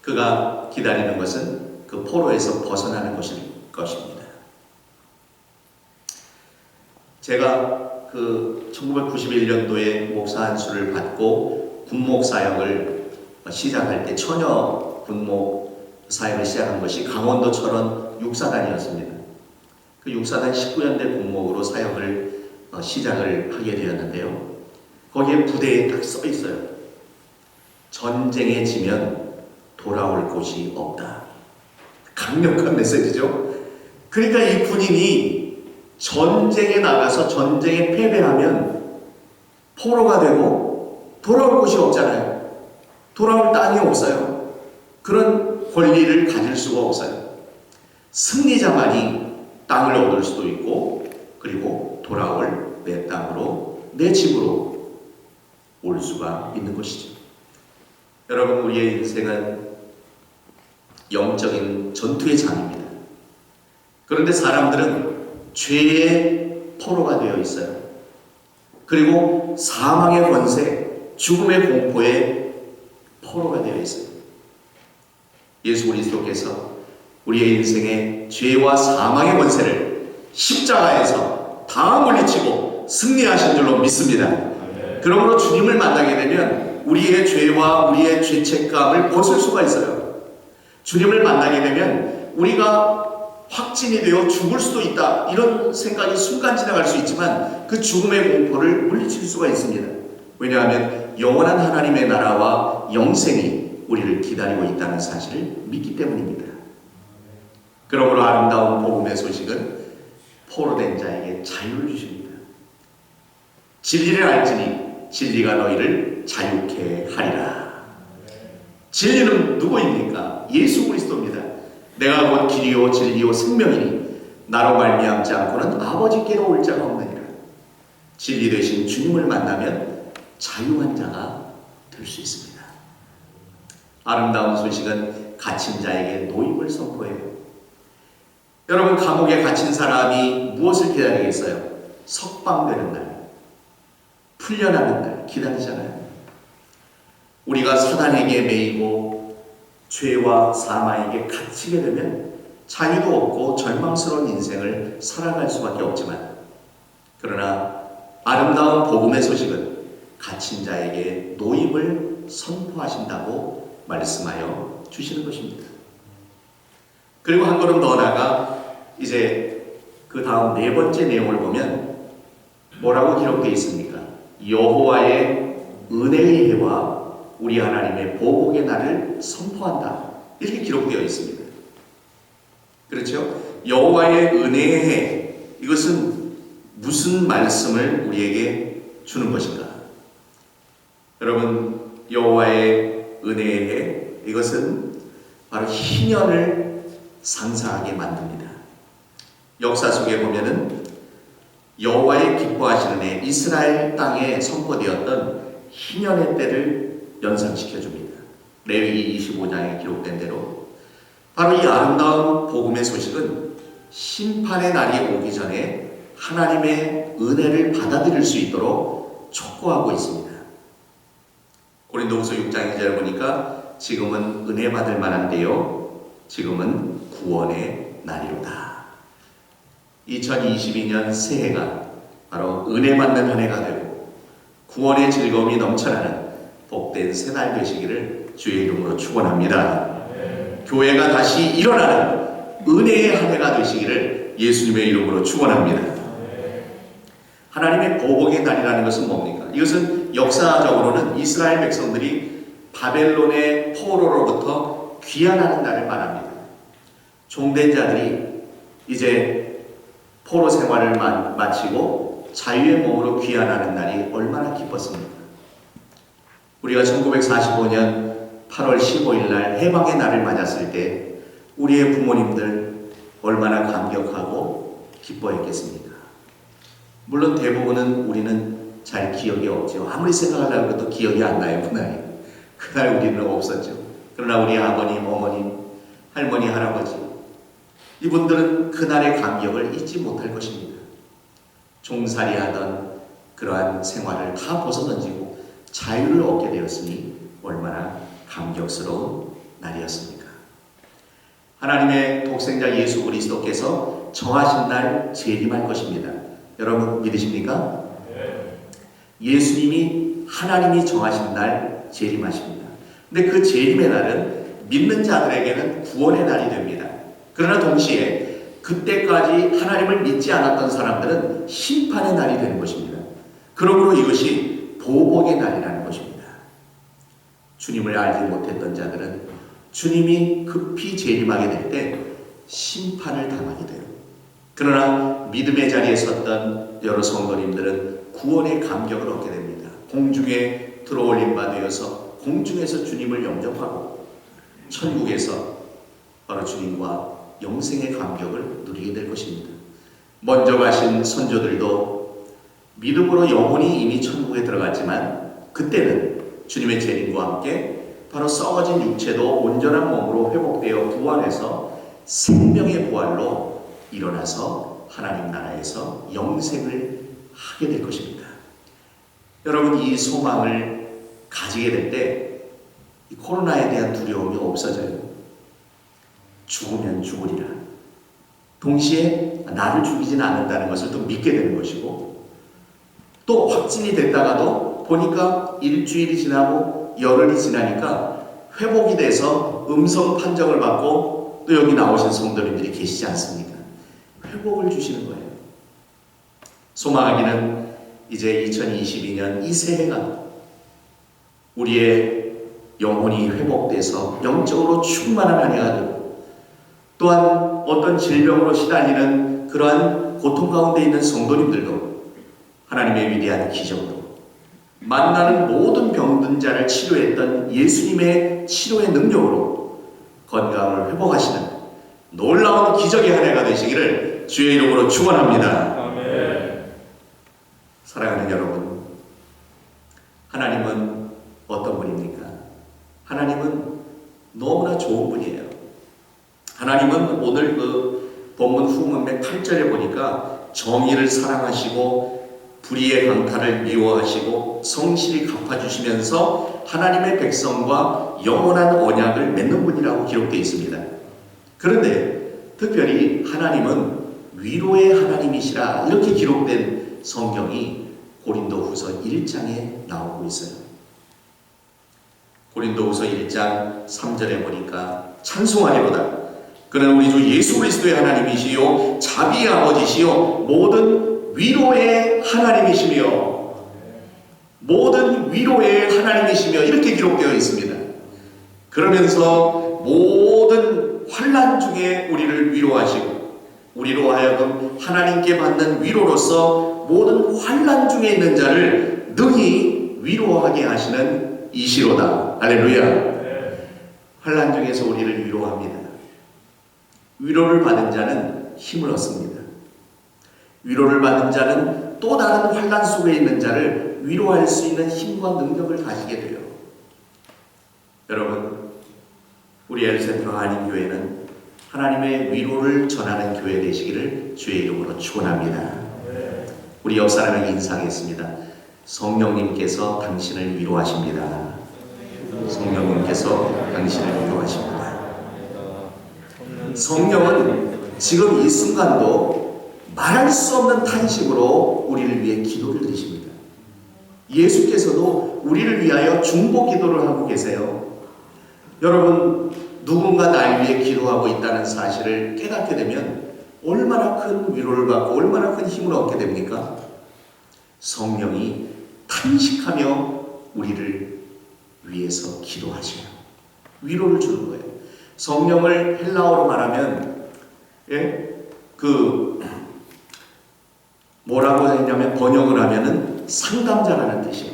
Speaker 1: 그가 기다리는 것은 그 포로에서 벗어나는 것입니다. 제가 그 1991년도에 목사 안수를 받고 군목 사역을 시작할 때 처녀 군목 사역을 시작한 것이 강원도 철원 육사단이었습니다. 그 육사단 19년대 군목으로 사역을 시작을 하게 되었는데요. 거기에 부대에 딱 써 있어요. 전쟁에 지면 돌아올 곳이 없다. 강력한 메시지죠. 그러니까 이 군인이 전쟁에 나가서 전쟁에 패배하면 포로가 되고 돌아올 곳이 없잖아요. 돌아올 땅이 없어요. 그런 권리를 가질 수가 없어요. 승리자만이 땅을 얻을 수도 있고 그리고 돌아올 내 땅으로, 내 집으로 올 수가 있는 것이죠. 여러분, 우리의 인생은 영적인 전투의 장입니다. 그런데 사람들은 죄의 포로가 되어 있어요. 그리고 사망의 권세, 죽음의 공포에 포로가 되어 있어요. 예수 그리스도께서 우리의 인생의 죄와 사망의 권세를 십자가에서 다 물리치고 승리하신 줄로 믿습니다. 그러므로 주님을 만나게 되면 우리의 죄와 우리의 죄책감을 벗을 수가 있어요. 주님을 만나게 되면 우리가 확진이 되어 죽을 수도 있다, 이런 생각이 순간 지나갈 수 있지만 그 죽음의 공포를 물리칠 수가 있습니다. 왜냐하면 영원한 하나님의 나라와 영생이 우리를 기다리고 있다는 사실을 믿기 때문입니다. 그러므로 아름다운 복음의 소식은 포로된 자에게 자유를 주십니다. 진리를 알지니 진리가 너희를 자유케 하리라. 진리는 누구입니까? 예수 그리스도입니다. 내가 곧 길이요 진리요 생명이니 나로 말미암지 않고는 아버지께로 올 자가 없느니라. 진리 되신 주님을 만나면 자유한 자가 될 수 있습니다. 아름다운 소식은 갇힌 자에게 노임을 선포해요. 여러분, 감옥에 갇힌 사람이 무엇을 기다리겠어요? 석방되는 날, 풀려나는 날 기다리잖아요. 우리가 사단에게 매이고 죄와 사망에게 갇히게 되면 자유도 없고 절망스러운 인생을 살아갈 수밖에 없지만, 그러나 아름다운 복음의 소식은 갇힌 자에게 노임을 선포하신다고 말씀하여 주시는 것입니다. 그리고 한 걸음 더 나아가 이제 그 다음 네 번째 내용을 보면 뭐라고 기록되어 있습니까? 여호와의 은혜의 해와 우리 하나님의 보복의 날을 선포한다, 이렇게 기록되어 있습니다. 그렇죠? 여호와의 은혜의 해, 이것은 무슨 말씀을 우리에게 주는 것인가? 여러분, 여호와의 은혜의 해, 이것은 바로 희년을 상상하게 만듭니다. 역사 속에 보면은 여호와의 기뻐하시는 해, 이스라엘 땅에 선포되었던 희년의 때를 연상시켜 줍니다. 레위기 25장에 기록된 대로 바로 이 아름다운 복음의 소식은 심판의 날이 오기 전에 하나님의 은혜를 받아들일 수 있도록 촉구하고 있습니다. 고린도후서 6장 2절 보니까 지금은 은혜 받을 만한데요, 지금은 구원의 날이로다. 2022년 새해가 바로 은혜 받는 한 해가 되고 구원의 즐거움이 넘쳐나는 복된 새날 되시기를 주의 이름으로 축원합니다. 교회가 다시 일어나는 은혜의 한 해가 되시기를 예수님의 이름으로 축원합니다. 하나님의 보복의 날이라는 것은 뭡니까? 이것은 역사적으로는 이스라엘 백성들이 바벨론의 포로로부터 귀환하는 날을 말합니다. 종된 자들이 이제 포로 생활을 마치고 자유의 몸으로 귀환하는 날이 얼마나 기뻤습니까? 우리가 1945년 8월 15일 날 해방의 날을 맞았을 때 우리의 부모님들 얼마나 감격하고 기뻐했겠습니까? 물론 대부분은 우리는 잘 기억이 없죠. 아무리 생각하려고 해도 기억이 안 나요. 그날 우리는 없었죠. 그러나 우리 아버님, 어머님, 할머니, 할아버지, 이분들은 그날의 감격을 잊지 못할 것입니다. 종살이 하던 그러한 생활을 다 벗어던지고 자유를 얻게 되었으니 얼마나 감격스러운 날이었습니까? 하나님의 독생자 예수 그리스도께서 정하신 날 재림할 것입니다. 여러분 믿으십니까? 예수님이 하나님이 정하신 날 재림하십니다. 근데 그 재림의 날은 믿는 자들에게는 구원의 날이 됩니다. 그러나 동시에 그때까지 하나님을 믿지 않았던 사람들은 심판의 날이 되는 것입니다. 그러므로 이것이 보복의 날이라는 것입니다. 주님을 알지 못했던 자들은 주님이 급히 재림하게 될 때 심판을 당하게 돼요. 그러나 믿음의 자리에 섰던 여러 성도님들은 구원의 감격을 얻게 됩니다. 공중에 들어올림 바 되어서 공중에서 주님을 영접하고 천국에서 바로 주님과 영생의 감격을 누리게 될 것입니다. 먼저 가신 선조들도 믿음으로 영혼이 이미 천국에 들어갔지만 그때는 주님의 재림과 함께 바로 썩어진 육체도 온전한 몸으로 회복되어 부활해서 생명의 부활로 일어나서 하나님 나라에서 영생을 하게 될 것입니다. 여러분 이 소망을 가지게 될 때 이 코로나에 대한 두려움이 없어져요. 죽으면 죽으리라. 동시에 나를 죽이지는 않는다는 것을 또 믿게 되는 것이고 또 확진이 됐다가도 보니까 일주일이 지나고 열흘이 지나니까 회복이 돼서 음성 판정을 받고 또 여기 나오신 성도님들이 계시지 않습니까? 회복을 주시는 거예요. 소망하기는 이제 2022년 이 새해가 우리의 영혼이 회복돼서 영적으로 충만한 한 해가 되고 또한 어떤 질병으로 시달리는 그러한 고통 가운데 있는 성도님들도 하나님의 위대한 기적으로 만나는 모든 병든 자를 치료했던 예수님의 치료의 능력으로 건강을 회복하시는 놀라운 기적의 한 해가 되시기를 주의 이름으로 축원합니다. 아멘. 사랑하는 여러분, 하나님은 어떤 분입니까? 하나님은 너무나 좋은 분이에요. 하나님은 오늘 그 본문 후문맥 8절에 보니까 정의를 사랑하시고 불의의 강탈을 미워하시고 성실히 갚아주시면서 하나님의 백성과 영원한 언약을 맺는 분이라고 기록되어 있습니다. 그런데 특별히 하나님은 위로의 하나님이시라 이렇게 기록된 성경이 고린도후서 1장에 나오고 있어요. 고린도후서 1장 3절에 보니까 찬송하리로다. 그는 우리 주 예수 그리스도의 하나님이시요 자비의 아버지시요 모든 위로의 하나님이시며 모든 위로의 하나님이시며 이렇게 기록되어 있습니다. 그러면서 모든 환난 중에 우리를 위로하시고 우리로 하여금 하나님께 받는 위로로서 모든 환난 중에 있는 자를 능히 위로하게 하시는 이시로다. 할렐루야. 환난 중에서 우리를 위로합니다. 위로를 받은 자는 힘을 얻습니다. 위로를 받은 자는 또 다른 환난 속에 있는 자를 위로할 수 있는 힘과 능력을 가지게 돼요. 여러분, 우리 엘센트로 한인교회는 하나님의 위로를 전하는 교회 되시기를 주의 이름으로 축원합니다. 우리 옆 사람에게 인사하겠습니다. 성령님께서 당신을 위로하십니다. 성령님께서 당신을 위로하십니다. 성령은 지금 이 순간도 말할 수 없는 탄식으로 우리를 위해 기도를 드립니다. 예수께서도 우리를 위하여 중보 기도를 하고 계세요. 여러분, 누군가 날 위해 기도하고 있다는 사실을 깨닫게 되면 얼마나 큰 위로를 받고 얼마나 큰 힘을 얻게 됩니까? 성령이 탄식하며 우리를 위해서 기도하셔요. 위로를 주는 거예요. 성령을 헬라어로 말하면 뭐라고 했냐면, 번역을 하면은 상담자라는 뜻이에요.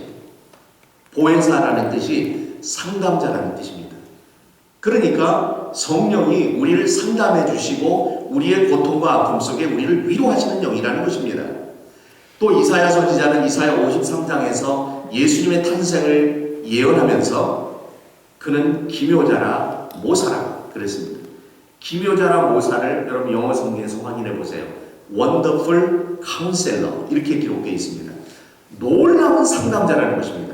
Speaker 1: 보혜사라는 뜻이 상담자라는 뜻입니다. 그러니까 성령이 우리를 상담해 주시고 우리의 고통과 아픔 속에 우리를 위로하시는 영이라는 것입니다. 또 이사야 선지자는 이사야 53장에서 예수님의 탄생을 예언하면서 그는 기묘자라 모사라 그랬습니다. 기묘자라 모사를 여러분 영어 성경에서 확인해 보세요. Wonderful Counselor 이렇게 기록되어 있습니다. 놀라운 상담자라는 것입니다.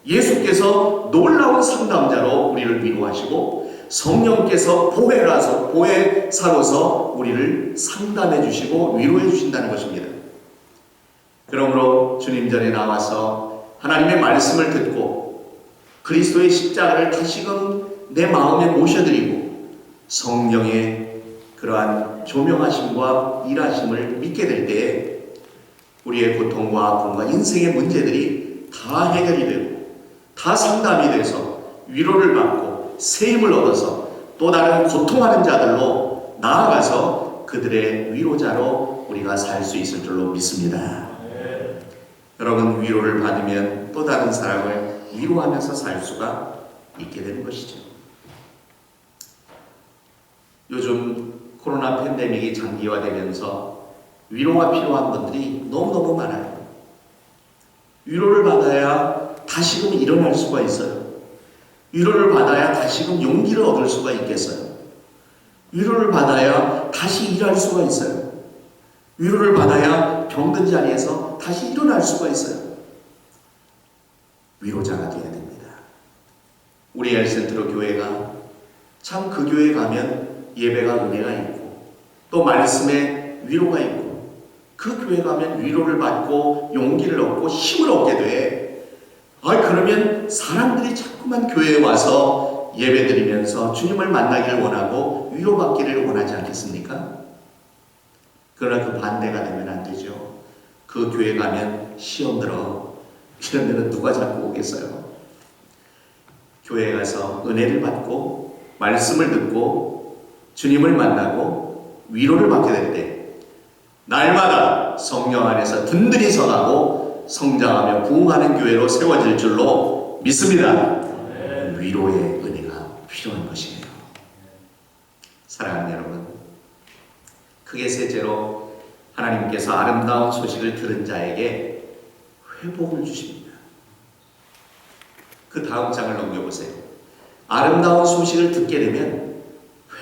Speaker 1: 예수께서 놀라운 상담자로 우리를 위로하시고 성령께서 보혜사로서 우리를 상담해 주시고 위로해 주신다는 것입니다. 그러므로 주님 전에 나와서 하나님의 말씀을 듣고 그리스도의 십자가를 다시금 내 마음에 모셔드리고 성령의 그러한 조명하심과 일하심을 믿게 될 때에 우리의 고통과 아픔과 인생의 문제들이 다 해결이 되고 다 상담이 돼서 위로를 받고 세임을 얻어서 또 다른 고통하는 자들로 나아가서 그들의 위로자로 우리가 살 수 있을 줄로 믿습니다. 여러분, 위로를 받으면 또 다른 사람을 위로하면서 살 수가 있게 되는 것이죠. 요즘 코로나 팬데믹이 장기화되면서 위로가 필요한 분들이 너무너무 많아요. 위로를 받아야 다시금 일어날 수가 있어요. 위로를 받아야 다시금 용기를 얻을 수가 있겠어요. 위로를 받아야 다시 일할 수가 있어요. 위로를 받아야 병든 자리에서 다시 일어날 수가 있어요. 위로자가 되어야 됩니다. 우리 엘센트로 교회가 참 그 교회에 가면 예배가 은혜가 있고 또 말씀에 위로가 있고 그 교회 가면 위로를 받고 용기를 얻고 힘을 얻게 돼. 그러면 사람들이 자꾸만 교회에 와서 예배드리면서 주님을 만나기를 원하고 위로받기를 원하지 않겠습니까? 그러나 그 반대가 되면 안 되죠. 그 교회 가면 시험 들어. 이런 데는 누가 자꾸 오겠어요? 교회에 가서 은혜를 받고 말씀을 듣고 주님을 만나고 위로를 받게 될 때 날마다 성령 안에서 든든히 서가고 성장하며 부흥하는 교회로 세워질 줄로 믿습니다. 위로의 은혜가 필요한 것이에요. 사랑하는 여러분, 크게 셋째로 하나님께서 아름다운 소식을 들은 자에게 회복을 주십니다. 그 다음 장을 넘겨보세요. 아름다운 소식을 듣게 되면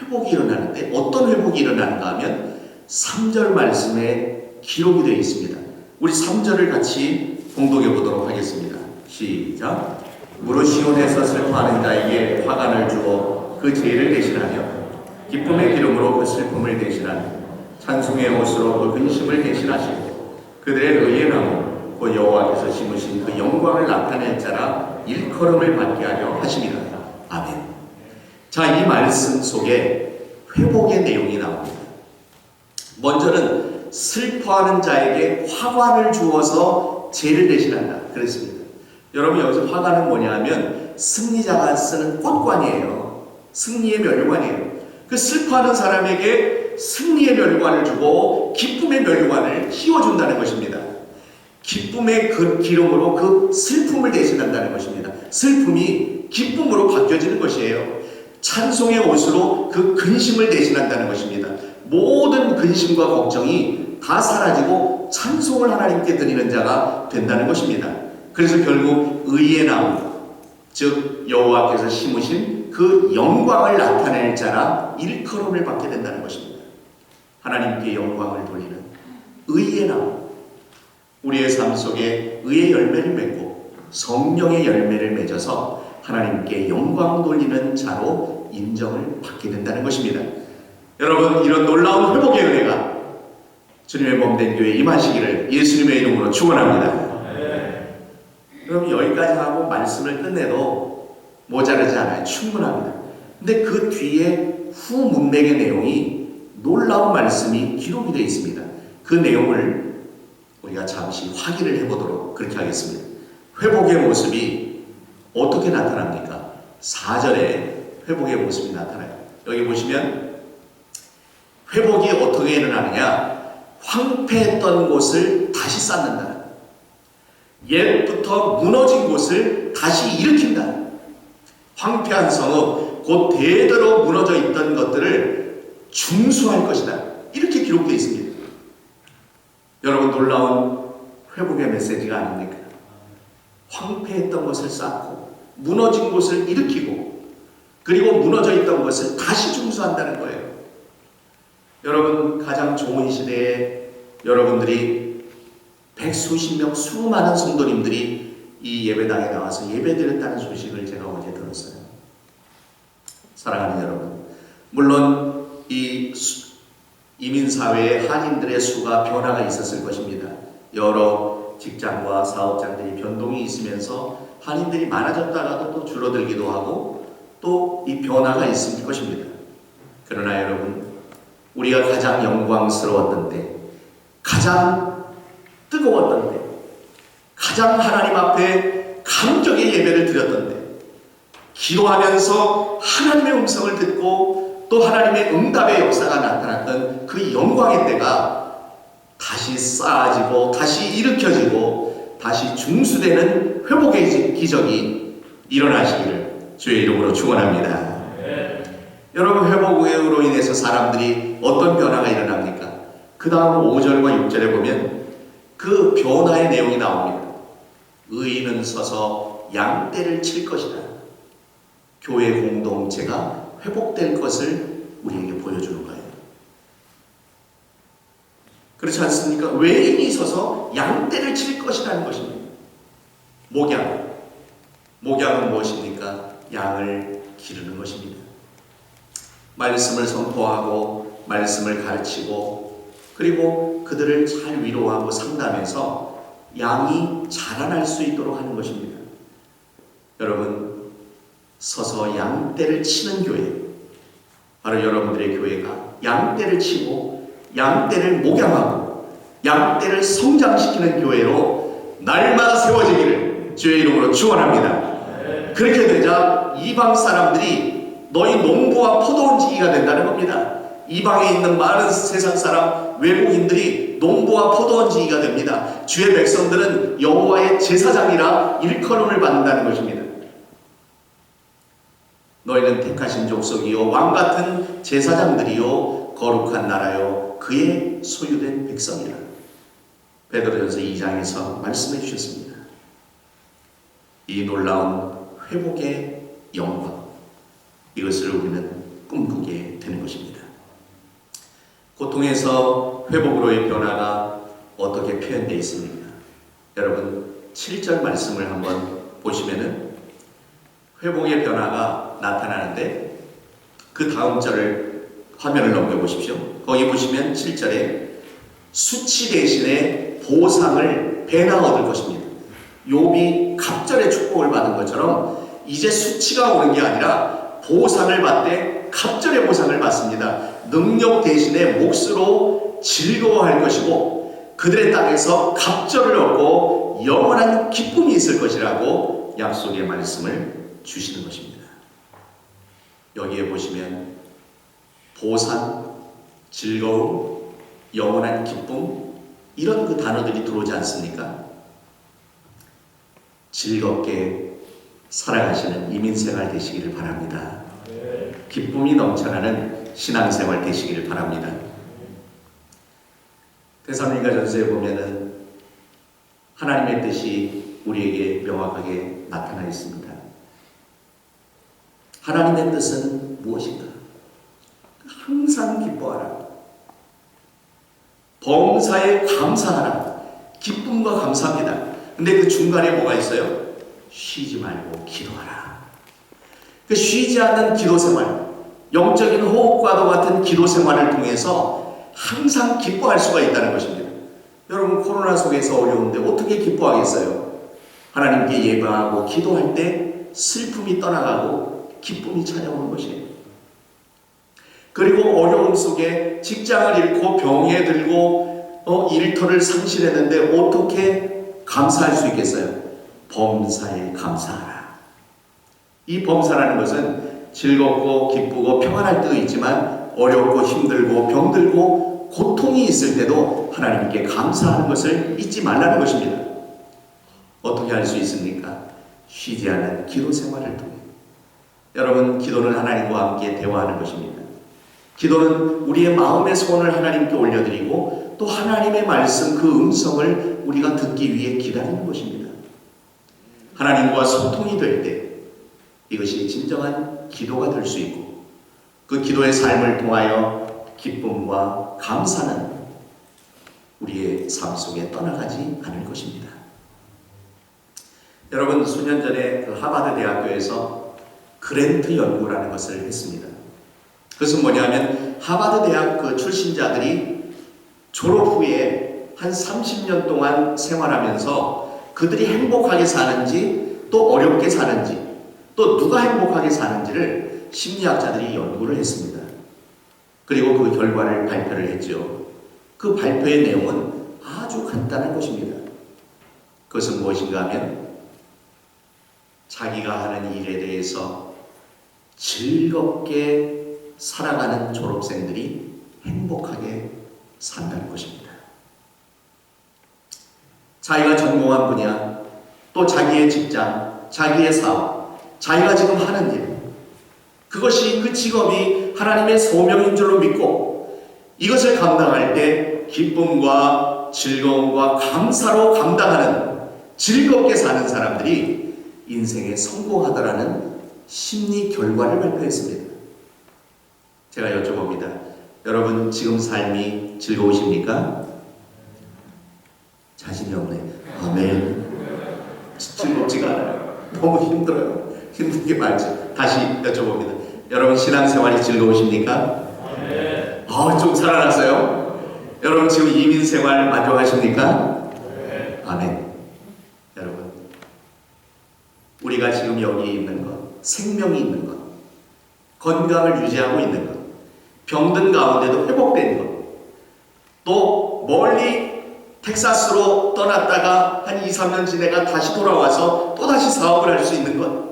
Speaker 1: 회복이 일어나는데 어떤 회복이 일어나는가 하면 3절 말씀에 기록이 되어 있습니다. 우리 3절을 같이 봉독해 보도록 하겠습니다. 시작. 무릇 시온에서 슬퍼하는 자에게 화관을 주어 그 죄를 대신하며 기쁨의 기름으로 그 슬픔을 대신하며 찬송의 옷으로 그 근심을 대신하시고 그들의 의의 나무 그 여호와께서 심으신 그 영광을 나타낼 자라 일컬음을 받게 하려 하십니다. 아멘. 자, 이 말씀 속에 회복의 내용이 나옵니다. 먼저는 슬퍼하는 자에게 화관을 주어서 죄를 대신한다 그랬습니다. 여러분, 여기서 화관은 뭐냐 하면 승리자가 쓰는 꽃관이에요. 승리의 멸관이에요. 그 슬퍼하는 사람에게 승리의 멸관을 주고 기쁨의 멸관을 씌워준다는 것입니다. 기쁨의 그 기름으로 그 슬픔을 대신한다는 것입니다. 슬픔이 기쁨으로 바뀌어지는 것이에요. 찬송의 옷으로 그 근심을 대신한다는 것입니다. 모든 근심과 걱정이 다 사라지고 찬송을 하나님께 드리는 자가 된다는 것입니다. 그래서 결국 의의 나무, 즉 여호와께서 심으신 그 영광을 나타낼 자라 일컬음을 받게 된다는 것입니다. 하나님께 영광을 돌리는 의의 나무, 우리의 삶 속에 의의 열매를 맺고 성령의 열매를 맺어서 하나님께 영광 돌리는 자로 인정을 받게 된다는 것입니다. 여러분, 이런 놀라운 회복의 은혜가 주님의 몸된 교회에 임하시기를 예수님의 이름으로 축원합니다. 그럼 여기까지 하고 말씀을 끝내도 모자르지 않아요. 충분합니다. 근데 그 뒤에 후 문맥의 내용이 놀라운 말씀이 기록이 되어 있습니다. 그 내용을 우리가 잠시 확인을 해보도록 그렇게 하겠습니다. 회복의 모습이 어떻게 나타납니까? 4절에 회복의 모습이 나타나요. 여기 보시면 회복이 어떻게 일어나느냐? 황폐했던 곳을 다시 쌓는다. 옛부터 무너진 곳을 다시 일으킨다. 황폐한 성읍, 곧 대대로 무너져 있던 것들을 중수할 것이다. 이렇게 기록되어 있습니다. 여러분, 놀라운 회복의 메시지가 아닙니까? 황폐했던 것을 쌓고 무너진 곳을 일으키고 그리고 무너져 있던 것을 다시 중수한다는 거예요. 여러분, 가장 좋은 시대에 여러분들이 백수십 명 수많은 성도님들이 이 예배당에 나와서 예배드렸다는 소식을 제가 어제 들었어요. 사랑하는 여러분, 물론 이 이민사회의 한인들의 수가 변화가 있었을 것입니다. 여러 직장과 사업장들이 변동이 있으면서 한인들이 많아졌다가도 또 줄어들기도 하고 또 이 변화가 있을 것입니다. 그러나 여러분, 우리가 가장 영광스러웠던 때, 가장 뜨거웠던 때, 가장 하나님 앞에 감격의 예배를 드렸던 때, 기도하면서 하나님의 음성을 듣고 또 하나님의 응답의 역사가 나타났던 그 영광의 때가 다시 쌓아지고 다시 일으켜지고 다시 중수되는 회복의 기적이 일어나시기를 주의 이름으로 축원합니다. 여러분, 회복으로 인해서 사람들이 어떤 변화가 일어납니까? 그 다음 5절과 6절에 보면 그 변화의 내용이 나옵니다. 의인은 서서 양떼를 칠 것이다. 교회 공동체가 회복될 것을 우리에게 보여주는 거예요. 그렇지 않습니까? 외인이 서서 양떼를 칠 것이라는 것입니다. 목양은 무엇입니까? 양을 기르는 것입니다. 말씀을 선포하고 말씀을 가르치고 그리고 그들을 잘 위로하고 상담해서 양이 자라날 수 있도록 하는 것입니다. 여러분, 서서 양떼를 치는 교회, 바로 여러분들의 교회가 양떼를 치고 양떼를 목양하고 양떼를 성장시키는 교회로 날마다 세워지기를 주의 이름으로 축원합니다. 그렇게 되자 이방 사람들이 너희 농부와 포도원지기가 된다는 겁니다. 이방에 있는 많은 세상 사람, 외국인들이 농부와 포도원지기가 됩니다. 주의 백성들은 여호와의 제사장이라 일컬음을 받는다는 것입니다. 너희는 택하신 족속이요 왕같은 제사장들이요 거룩한 나라요 그의 소유된 백성이라. 베드로전서 2장에서 말씀해 주셨습니다. 이 놀라운 회복의 영광, 이것을 우리는 꿈꾸게 되는 것입니다. 고통에서 회복으로의 변화가 어떻게 표현되어 있습니까? 여러분, 7절 말씀을 한번 보시면은 회복의 변화가 나타나는데 그 다음 절을 화면을 넘겨보십시오. 거기 보시면 7절에 수치 대신에 보상을 배나 얻을 것입니다. 욥이 갑절의 축복을 받은 것처럼 이제 수치가 오는 게 아니라 보상을 받되 갑절의 보상을 받습니다. 능력 대신에 몫으로 즐거워할 것이고 그들의 땅에서 갑절을 얻고 영원한 기쁨이 있을 것이라고 약속의 말씀을 주시는 것입니다. 여기에 보시면 보상, 즐거움, 영원한 기쁨, 이런 그 단어들이 들어오지 않습니까? 즐겁게 살아가시는 이민생활 되시기를 바랍니다. 기쁨이 넘쳐나는 신앙생활 되시기를 바랍니다. 데살로니가전서에 보면은 하나님의 뜻이 우리에게 명확하게 나타나 있습니다. 하나님의 뜻은 무엇인가? 항상 기뻐하라. 범사에 감사하라. 기쁨과 감사합니다. 근데 그 중간에 뭐가 있어요? 쉬지 말고 기도하라. 그 쉬지 않는 기도 생활, 영적인 호흡과도 같은 기도 생활을 통해서 항상 기뻐할 수가 있다는 것입니다. 여러분, 코로나 속에서 어려운데 어떻게 기뻐하겠어요? 하나님께 예배하고 기도할 때 슬픔이 떠나가고 기쁨이 찾아오는 것이에요. 그리고 어려움 속에 직장을 잃고 병에 들고 일터를 상실했는데 어떻게 감사할 수 있겠어요? 범사에 감사하라. 이 범사라는 것은 즐겁고 기쁘고 평안할 때도 있지만 어렵고 힘들고 병들고 고통이 있을 때도 하나님께 감사하는 것을 잊지 말라는 것입니다. 어떻게 할 수 있습니까? 쉬지 않는 기도 생활을 통해. 여러분, 기도는 하나님과 함께 대화하는 것입니다. 기도는 우리의 마음의 소원을 하나님께 올려드리고 또 하나님의 말씀 그 음성을 우리가 듣기 위해 기다리는 것입니다. 하나님과 소통이 될 때 이것이 진정한 기도가 될 수 있고 그 기도의 삶을 통하여 기쁨과 감사는 우리의 삶 속에 떠나가지 않을 것입니다. 여러분, 수년 전에 그 하버드 대학교에서 그랜트 연구라는 것을 했습니다. 그것은 뭐냐면 하버드 대학 그 출신자들이 졸업 후에 한 30년 동안 생활하면서 그들이 행복하게 사는지 또 어렵게 사는지 또 누가 행복하게 사는지를 심리학자들이 연구를 했습니다. 그리고 그 결과를 발표를 했죠. 그 발표의 내용은 아주 간단한 것입니다. 그것은 무엇인가 하면 자기가 하는 일에 대해서 즐겁게 살아가는 졸업생들이 행복하게 산다는 것입니다. 자기가 전공한 분야, 또 자기의 직장, 자기의 사업, 자기가 지금 하는 일, 그것이 그 직업이 하나님의 소명인 줄로 믿고 이것을 감당할 때 기쁨과 즐거움과 감사로 감당하는 즐겁게 사는 사람들이 인생에 성공하더라는 심리 결과를 발표했습니다. 제가 여쭤봅니다. 여러분, 지금 삶이 즐거우십니까? 자신이 없네. 아멘. 즐겁지가 않아요. 너무 힘들어요. 힘든 게 많죠. 다시 여쭤봅니다. 여러분, 신앙생활이 즐거우십니까? 네. 좀 살아났어요. 여러분, 지금 이민생활 만족하십니까? 네. 아멘. 여러분, 우리가 지금 여기 있는 것, 생명이 있는 것, 건강을 유지하고 있는 것, 병든 가운데도 회복된 것, 또 멀리 텍사스로 떠났다가 한 2, 3년 지내가 다시 돌아와서 또다시 사업을 할 수 있는 것,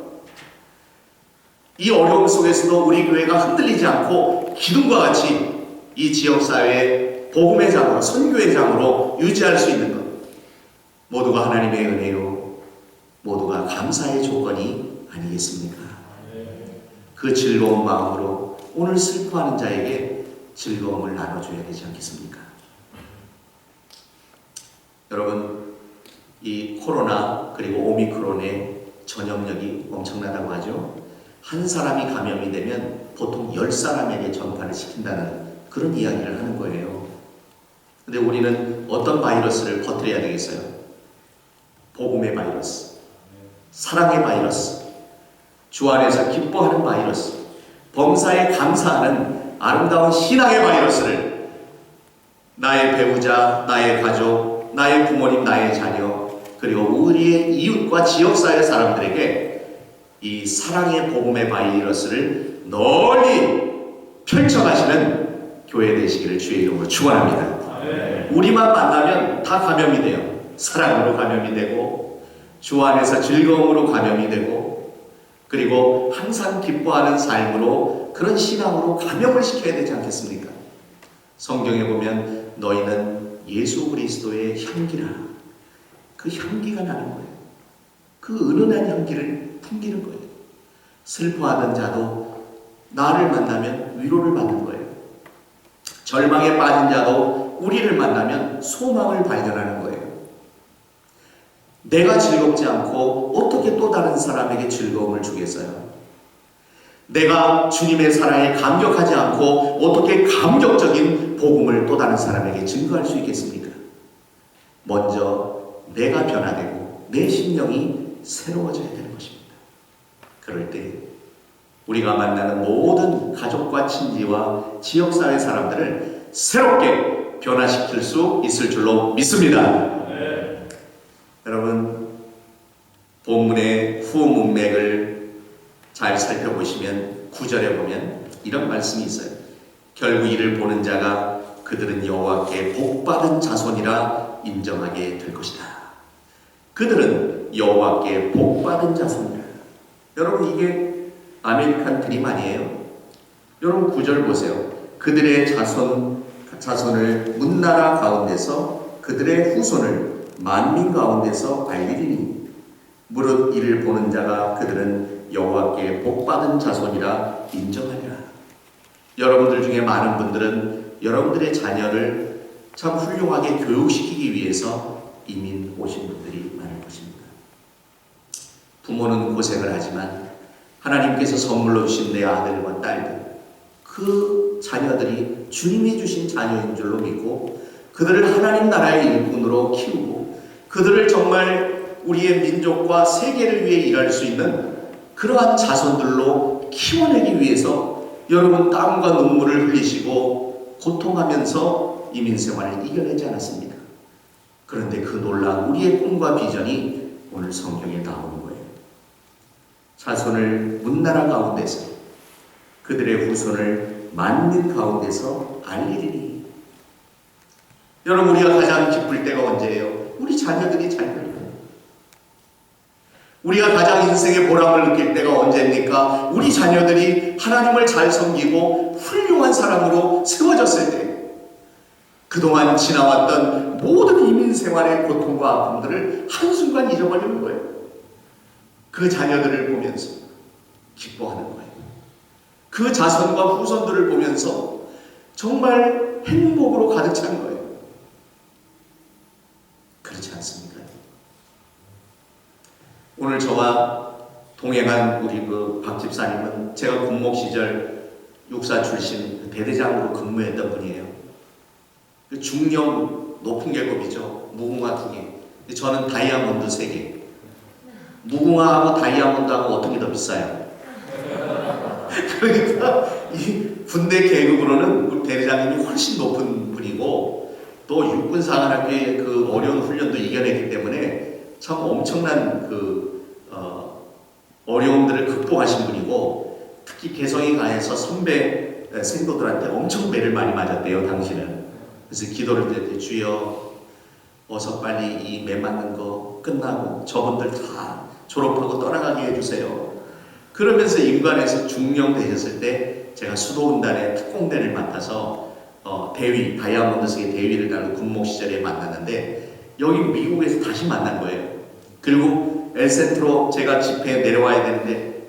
Speaker 1: 이 어려움 속에서도 우리 교회가 흔들리지 않고 기둥과 같이 이 지역사회의 복음의 장으로, 선교의 장으로 유지할 수 있는 것, 모두가 하나님의 은혜요, 모두가 감사의 조건이 아니겠습니까? 그 즐거운 마음으로 오늘 슬퍼하는 자에게 즐거움을 나눠줘야 되지 않겠습니까? 여러분, 이 코로나 그리고 오미크론의 전염력이 엄청나다고 하죠. 한 사람이 감염이 되면 보통 10사람에게 전파를 시킨다는 그런 이야기를 하는 거예요. 근데 우리는 어떤 바이러스를 퍼뜨려야 되겠어요? 복음의 바이러스, 사랑의 바이러스, 주 안에서 기뻐하는 바이러스, 범사에 감사하는 아름다운 신앙의 바이러스를 나의 배우자, 나의 가족, 나의 부모님, 나의 자녀, 그리고 우리의 이웃과 지역사회 사람들에게 이 사랑의 복음의 바이러스를 널리 펼쳐가시는 교회 되시기를 주의 이름으로 축원합니다. 우리만 만나면 다 감염이 돼요. 사랑으로 감염이 되고 주 안에서 즐거움으로 감염이 되고 그리고 항상 기뻐하는 삶으로 그런 신앙으로 감염을 시켜야 되지 않겠습니까? 성경에 보면 너희는 예수 그리스도의 향기라, 그 향기가 나는 거예요. 그 은은한 향기를 풍기는 거예요. 슬퍼하던 자도 나를 만나면 위로를 받는 거예요. 절망에 빠진 자도 우리를 만나면 소망을 발견하는 거예요. 내가 즐겁지 않고 어떻게 또 다른 사람에게 즐거움을 주겠어요? 내가 주님의 사랑에 감격하지 않고 어떻게 감격적인 복음을 또 다른 사람에게 증거할 수 있겠습니까? 먼저 내가 변화되고 내 심령이 새로워져야 되는 것입니다. 그럴 때 우리가 만나는 모든 가족과 친지와 지역사회 사람들을 새롭게 변화시킬 수 있을 줄로 믿습니다. 네. 여러분, 본문의 후 문맥을 잘 살펴보시면 9절에 보면 이런 말씀이 있어요. 결국 이를 보는 자가 그들은 여호와께 복받은 자손이라 인정하게 될 것이다. 그들은 여호와께 복받은 자손이라. 여러분, 이게 아메리칸 드림 아니에요? 여러분 9절 보세요. 그들의 자손을 문나라 가운데서 그들의 후손을 만민 가운데서 알리리니 무릇 이를 보는 자가 그들은 여호와께 복받은 자손이라 인정하리라. 여러분들 중에 많은 분들은 여러분들의 자녀를 참 훌륭하게 교육시키기 위해서 이민 오신 분들이 많을 것입니다. 부모는 고생을 하지만 하나님께서 선물로 주신 내 아들과 딸들, 그 자녀들이 주님이 주신 자녀인 줄로 믿고 그들을 하나님 나라의 일꾼으로 키우고 그들을 정말 우리의 민족과 세계를 위해 일할 수 있는 그러한 자손들로 키워내기 위해서 여러분 땀과 눈물을 흘리시고 고통하면서 이민생활을 이겨내지 않았습니까? 그런데 그 놀라운 우리의 꿈과 비전이 오늘 성경에 나오는 거예요. 자손을 문나라 가운데서 그들의 후손을 만민 가운데서 알리리니. 여러분, 우리가 가장 기쁠 때가 언제예요? 우리 자녀들이 잘 되는 거예요. 우리가 가장 인생의 보람을 느낄 때가 언제입니까? 우리 자녀들이 하나님을 잘 섬기고 훌륭한 사람으로 세워졌을 때, 그동안 지나왔던 모든 이민생활의 고통과 아픔들을 한순간 잊어버리는 거예요. 그 자녀들을 보면서 기뻐하는 거예요. 그 자손과 후손들을 보면서 정말 행복으로 가득 찬 거예요. 그렇지 않습니까? 오늘 저와 동행한 우리 박 집사님은 제가 군목 시절 육사 출신 대대장으로 근무했던 분이에요. 중령 높은 계급이죠. 무궁화 2개. 저는 다이아몬드 3개. 무궁화하고 다이아몬드하고 어떤 게 더 비싸요? 그러니까 이 군대 계급으로는 우리 대대장님이 훨씬 높은 분이고 또 육군사관학교의 그 어려운 훈련도 이겨냈기 때문에 참 엄청난 어려움들을 극복하신 분이고 특히 개성이 강해서 선배 생도들한테 엄청 매를 많이 맞았대요, 당시는. 그래서 기도를 드렸더니 주여 어서 빨리 이 매 맞는 거 끝나고 저분들 다 졸업하고 떠나가게 해주세요. 그러면서 인관에서 중령 되셨을 때 제가 수도훈단의 특공대를 맡아서 대위, 다이아몬드석의 대위를 달고 군목 시절에 만났는데 여기 미국에서 다시 만난 거예요. 그리고 엘센트로 제가 집회에 내려와야 되는데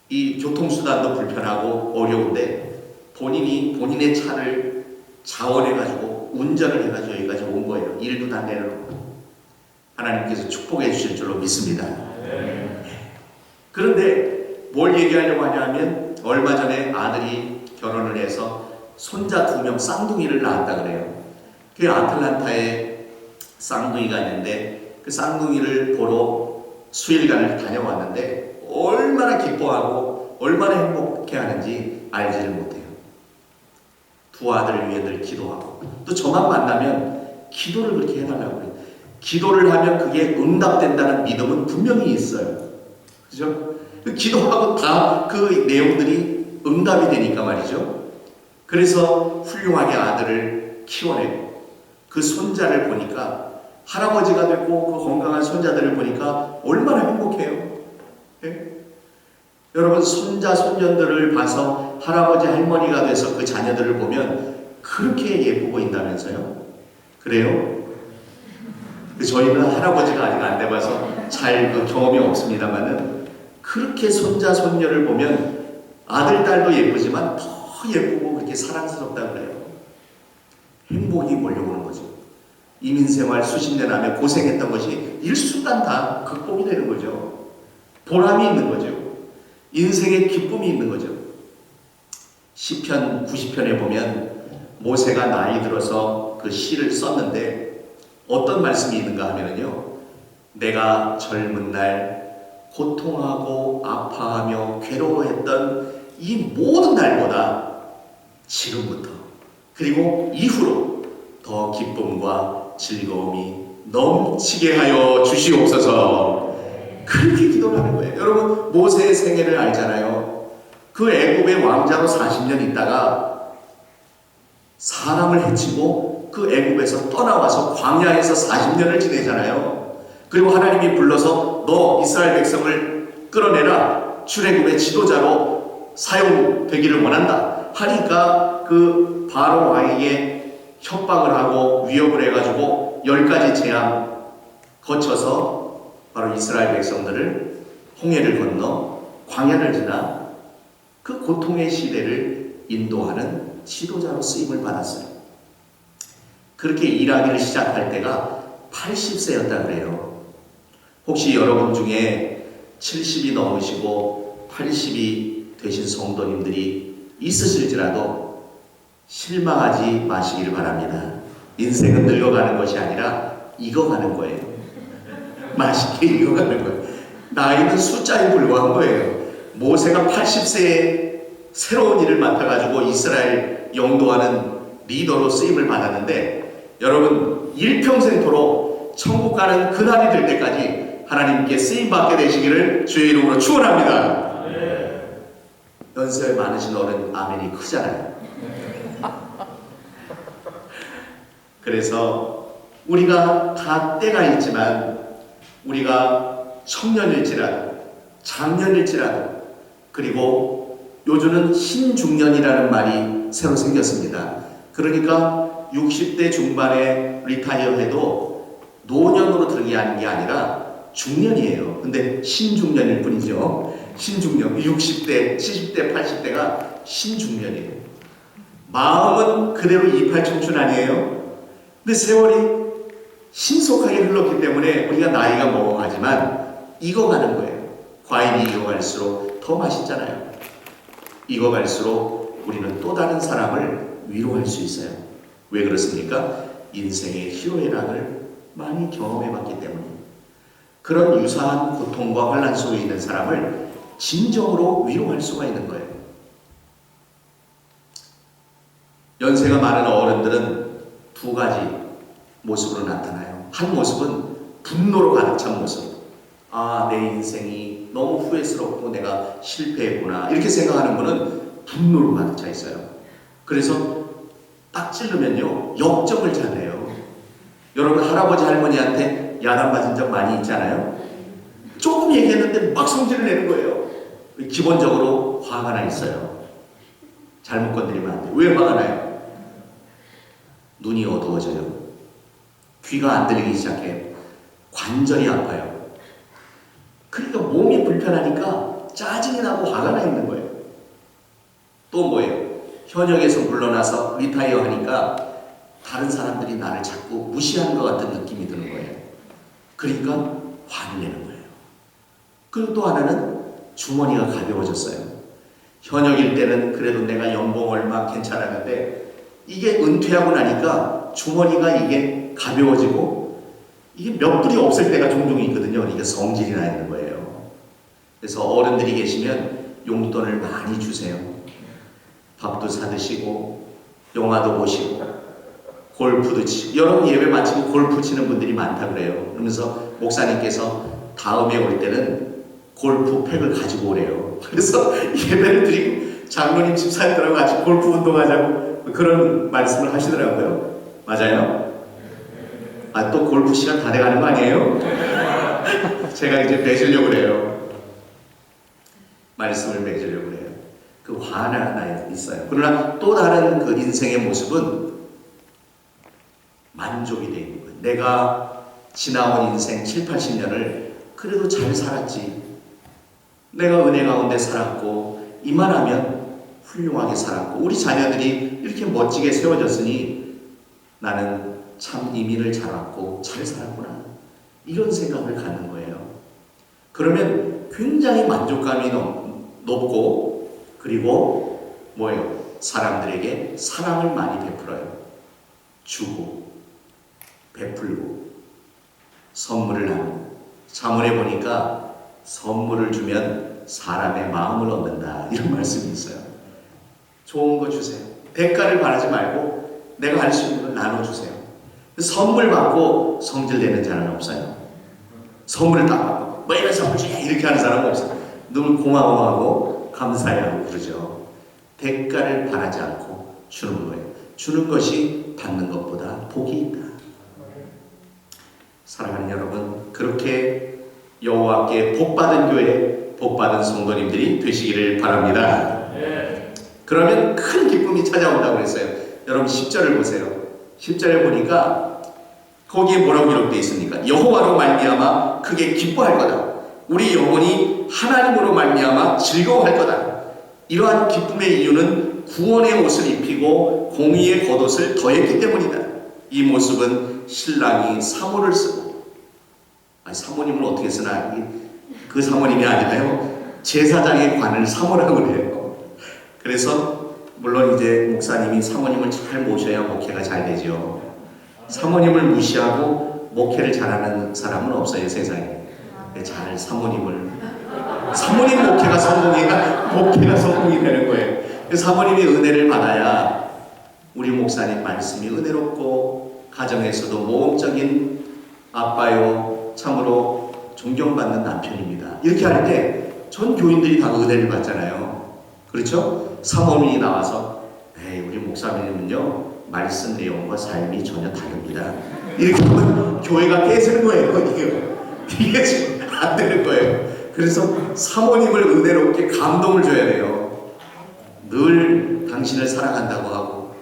Speaker 1: 이 교통수단도 불편하고 어려운데 본인이 본인의 차를 자원해가지고 운전을 해가지고 여기까지 온 거예요. 일도 다 내려놓고. 하나님께서 축복해 주실 줄로 믿습니다. 네. 그런데 뭘 얘기하려고 하냐면 얼마 전에 아들이 결혼을 해서 손자 2명 쌍둥이를 낳았다 그래요. 그 아틀란타에 쌍둥이가 있는데 그 쌍둥이를 보러 수일간을 다녀왔는데 얼마나 기뻐하고 얼마나 행복해하는지 알지를 못해요. 두 아들을 위해 늘 기도하고 또 저만 만나면 기도를 그렇게 해달라고 해요. 기도를 하면 그게 응답된다는 믿음은 분명히 있어요. 그죠? 기도하고 다 그 내용들이 응답이 되니까 말이죠. 그래서 훌륭하게 아들을 키워내고 그 손자를 보니까 할아버지가 되고 그 건강한 손자들을 보니까 얼마나 행복해요. 네? 여러분 손자 손녀들을 봐서 할아버지 할머니가 돼서 그 자녀들을 보면 그렇게 예쁘 보인다면서요? 그래요? 저희는 할아버지가 아직 안 돼봐서 잘 경험이 없습니다만은 그렇게 손자 손녀를 보면 아들 딸도 예쁘지만 더 예쁘고 그렇게 사랑스럽다 그래요. 행복이 몰려오는 거죠. 이민생활 수십 년 안에 고생했던 것이 일순간 다 극복이 되는 거죠. 보람이 있는 거죠. 인생의 기쁨이 있는 거죠. 시편 90편에 보면 모세가 나이 들어서 그 시를 썼는데 어떤 말씀이 있는가 하면요, 내가 젊은 날 고통하고 아파하며 괴로워했던 이 모든 날보다 지금부터 그리고 이후로 더 기쁨과 즐거움이 넘치게 하여 주시옵소서. 그렇게 기도를 하는 거예요. 여러분, 모세의 생애를 알잖아요. 그 애굽의 왕자로 40년 있다가 사람을 해치고 그 애굽에서 떠나와서 광야에서 40년을 지내잖아요. 그리고 하나님이 불러서 너 이스라엘 백성을 끌어내라, 출애굽의 지도자로 사용되기를 원한다 하니까 그 바로 왕에게 협박을 하고 위협을 해가지고 10가지 재앙 거쳐서 바로 이스라엘 백성들을 홍해를 건너 광야를 지나 그 고통의 시대를 인도하는 지도자로 쓰임을 받았어요. 그렇게 일하기를 시작할 때가 80세였다 그래요. 혹시 여러분 중에 70이 넘으시고 80이 되신 성도님들이 있으실지라도 실망하지 마시기를 바랍니다. 인생은 늙어가는 것이 아니라 익어가는 거예요. 맛있게 익어가는 거예요. 나이는 숫자에 불과한 거예요. 모세가 80세에 새로운 일을 맡아가지고 이스라엘 영도하는 리더로 쓰임을 받았는데, 여러분 일평생토록 천국 가는 그날이 될 때까지 하나님께 쓰임받게 되시기를 주의 이름으로 축원합니다. 연세 많으신 어른 아멘이 크잖아요. 그래서 우리가 다 때가 있지만, 우리가 청년일지라도 장년일지라도, 그리고 요즘은 신중년이라는 말이 새로 생겼습니다. 그러니까 60대 중반에 리타이어 해도 노년으로 들어가는 게 아니라 중년이에요. 근데 신중년일 뿐이죠. 신중년, 60대, 70대, 80대가 신중년이에요. 마음은 그대로 28 청춘 아니에요? 근데 세월이 신속하게 흘렀기 때문에 우리가 나이가 먹어가지만 익어가는 거예요. 과일이 익어갈수록 더 맛있잖아요. 익어갈수록 우리는 또 다른 사람을 위로할 수 있어요. 왜 그렇습니까? 인생의 희로애락을 많이 경험해봤기 때문에. 그런 유사한 고통과 환난 속에 있는 사람을 진정으로 위로할 수가 있는 거예요. 연세가 많은 어른들은 두 가지 모습으로 나타나요. 한 모습은 분노로 가득 찬 모습. 아, 내 인생이 너무 후회스럽고 내가 실패했구나, 이렇게 생각하는 분은 분노로 가득 차 있어요. 그래서 딱 찌르면요, 역정을 잘해요. 여러분, 할아버지 할머니한테 야단 맞은 적 많이 있잖아요. 조금 얘기했는데 막 성질을 내는 거예요. 기본적으로 화가 나 있어요. 잘못 건드리면 안 돼요. 왜 화가 나요? 눈이 어두워져요. 귀가 안 들리기 시작해요. 관절이 아파요. 그러니까 몸이 불편하니까 짜증이 나고 화가 나 있는 거예요. 또 뭐예요? 현역에서 물러나서 리타이어 하니까 다른 사람들이 나를 자꾸 무시하는 것 같은 느낌이 드는 거예요. 그러니까 화를 내는 거예요. 그리고 또 하나는 주머니가 가벼워졌어요. 현역일 때는 그래도 내가 연봉 얼마 괜찮았는데, 이게 은퇴하고 나니까 주머니가 이게 가벼워지고 이게 몇 불이 없을 때가 종종 있거든요. 이게 성질이 나 있는 거예요. 그래서 어른들이 계시면 용돈을 많이 주세요. 밥도 사드시고 영화도 보시고 골프도 치고, 여러분 예배 마치고 골프 치는 분들이 많다 그래요. 그러면서 목사님께서 다음에 올 때는 골프팩을 가지고 오래요. 그래서 예배를 드리고 장로님 집사님들하고 같이 골프 운동하자고 그런 말씀을 하시더라고요. 맞아요? 아, 또 골프 시간 다 돼가는 거 아니에요? 제가 이제 맺으려고 그래요. 말씀을 맺으려고 그래요. 그 화는 하나 있어요. 그러나 또 다른 그 인생의 모습은 만족이 되어 있는 거예요. 내가 지나온 인생 7, 80년을 그래도 잘 살았지. 내가 은혜 가운데 살았고, 이만하면 훌륭하게 살았고, 우리 자녀들이 이렇게 멋지게 세워졌으니 나는 참 이민을 잘 왔고 잘 살았구나, 이런 생각을 갖는 거예요. 그러면 굉장히 만족감이 높고, 그리고 뭐예요? 사람들에게 사랑을 많이 베풀어요. 주고 베풀고 선물을 나누고. 자문에 보니까 선물을 주면 사람의 마음을 얻는다, 이런 말씀이 있어요. 좋은 거 주세요. 대가를 바라지 말고 내가 할 수 있는 걸 나눠주세요. 선물 받고 성질내는 자는 없어요. 선물을 딱 받고 뭐 이런 선물 주냐 이렇게 하는 사람은 없어요. 늘 고마워하고 감사해하고 그러죠. 대가를 바라지 않고 주는 거예요. 주는 것이 받는 것보다 복이 있다. 사랑하는 여러분, 그렇게 여호와께 복받은 교회, 복받은 성도님들이 되시기를 바랍니다. 그러면 큰 기쁨이 찾아온다고 그랬어요. 여러분 10절을 보세요. 10절에 보니까 거기에 뭐라고 기록되어 있습니까? 여호와로 말미암아 크게 기뻐할 거다. 우리 영혼이 하나님으로 말미암아 즐거워할 거다. 이러한 기쁨의 이유는 구원의 옷을 입히고 공의의 겉옷을 더했기 때문이다. 이 모습은 신랑이 사모를 쓰고, 사모님을 어떻게 쓰나? 그 사모님이 아니라요, 제사장의 관을 사모라고 그래요. 그래서 물론 이제 목사님이 사모님을 잘 모셔야 목회가 잘 되죠. 사모님을 무시하고 목회를 잘하는 사람은 없어요, 세상에. 잘 사모님 목회가 성공해야 목회가 성공이 되는 거예요. 사모님이 은혜를 받아야 우리 목사님 말씀이 은혜롭고 가정에서도 모험적인 아빠요, 참으로 존경받는 남편입니다, 이렇게 할 때 전 교인들이 다 은혜를 받잖아요. 그렇죠? 사모님이 나와서 우리 목사님은요 말씀 내용과 삶이 전혀 다릅니다, 이렇게 하면 교회가 깨지는 거예요. 이게 지금 안 되는 거예요. 그래서 사모님을 은혜롭게 감동을 줘야 돼요. 늘 당신을 사랑한다고 하고,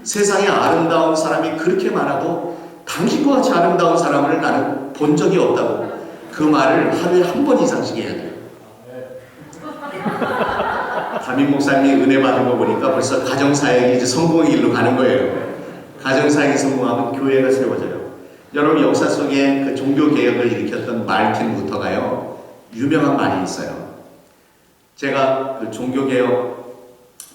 Speaker 1: 세상에 아름다운 사람이 그렇게 많아도 당신과 같이 아름다운 사람을 나는 본 적이 없다고, 그 말을 하루에 한 번 이상씩 해야 돼요. 담임 목사님이 은혜 받은 거 보니까 벌써 가정사역이 이제 성공의 길로 가는 거예요. 가정사역이 성공하면 교회가 세워져요. 여러분, 역사 속에 그 종교개혁을 일으켰던 마르틴 루터가요, 유명한 말이 있어요. 제가 그 종교개혁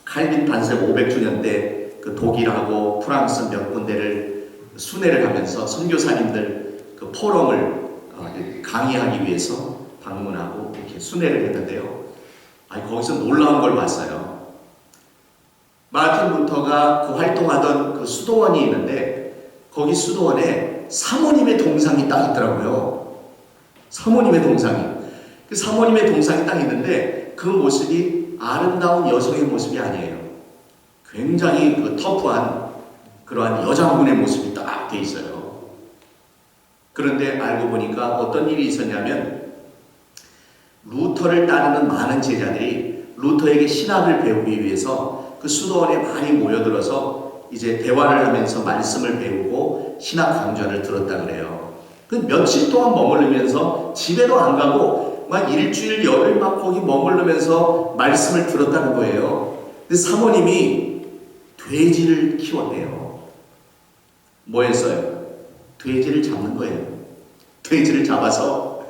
Speaker 1: 칼빈 탄생 500주년 때 그 독일하고 프랑스 몇 군데를 순회를 하면서 선교사님들 그 포럼을 강의하기 위해서 방문하고 이렇게 순회를 했는데요. 거기서 놀라운 걸 봤어요. 마르틴 루터가 그 활동하던 그 수도원이 있는데, 거기 수도원에 사모님의 동상이 딱 있더라고요. 사모님의 동상이. 그 사모님의 동상이 딱 있는데 그 모습이 아름다운 여성의 모습이 아니에요. 굉장히 그 터프한 그러한 여장군의 모습이 딱 돼 있어요. 그런데 알고 보니까 어떤 일이 있었냐면, 루터를 따르는 많은 제자들이 루터에게 신학을 배우기 위해서 그 수도원에 많이 모여들어서 이제 대화를 하면서 말씀을 배우고 신학 강좌를 들었다 그래요. 그 며칠 동안 머무르면서 집에도 안 가고 막 일주일 열흘 막 거기 머무르면서 말씀을 들었다는 거예요. 근데 사모님이 돼지를 키웠대요. 뭐 했어요? 돼지를 잡는 거예요. 돼지를 잡아서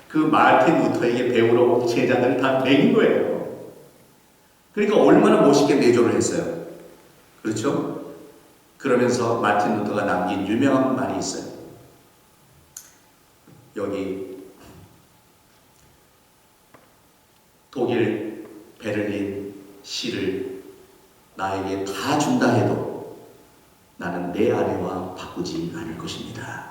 Speaker 1: 그 마르틴 루터에게 배우러 온 제자들을 다 먹인 거예요. 그러니까 얼마나 멋있게 내조를 했어요. 그렇죠? 그러면서 마르틴 루터가 남긴 유명한 말이 있어요. 여기 독일 베를린 시를 나에게 다 준다 해도 나는 내 아내와 바꾸지 않을 것입니다.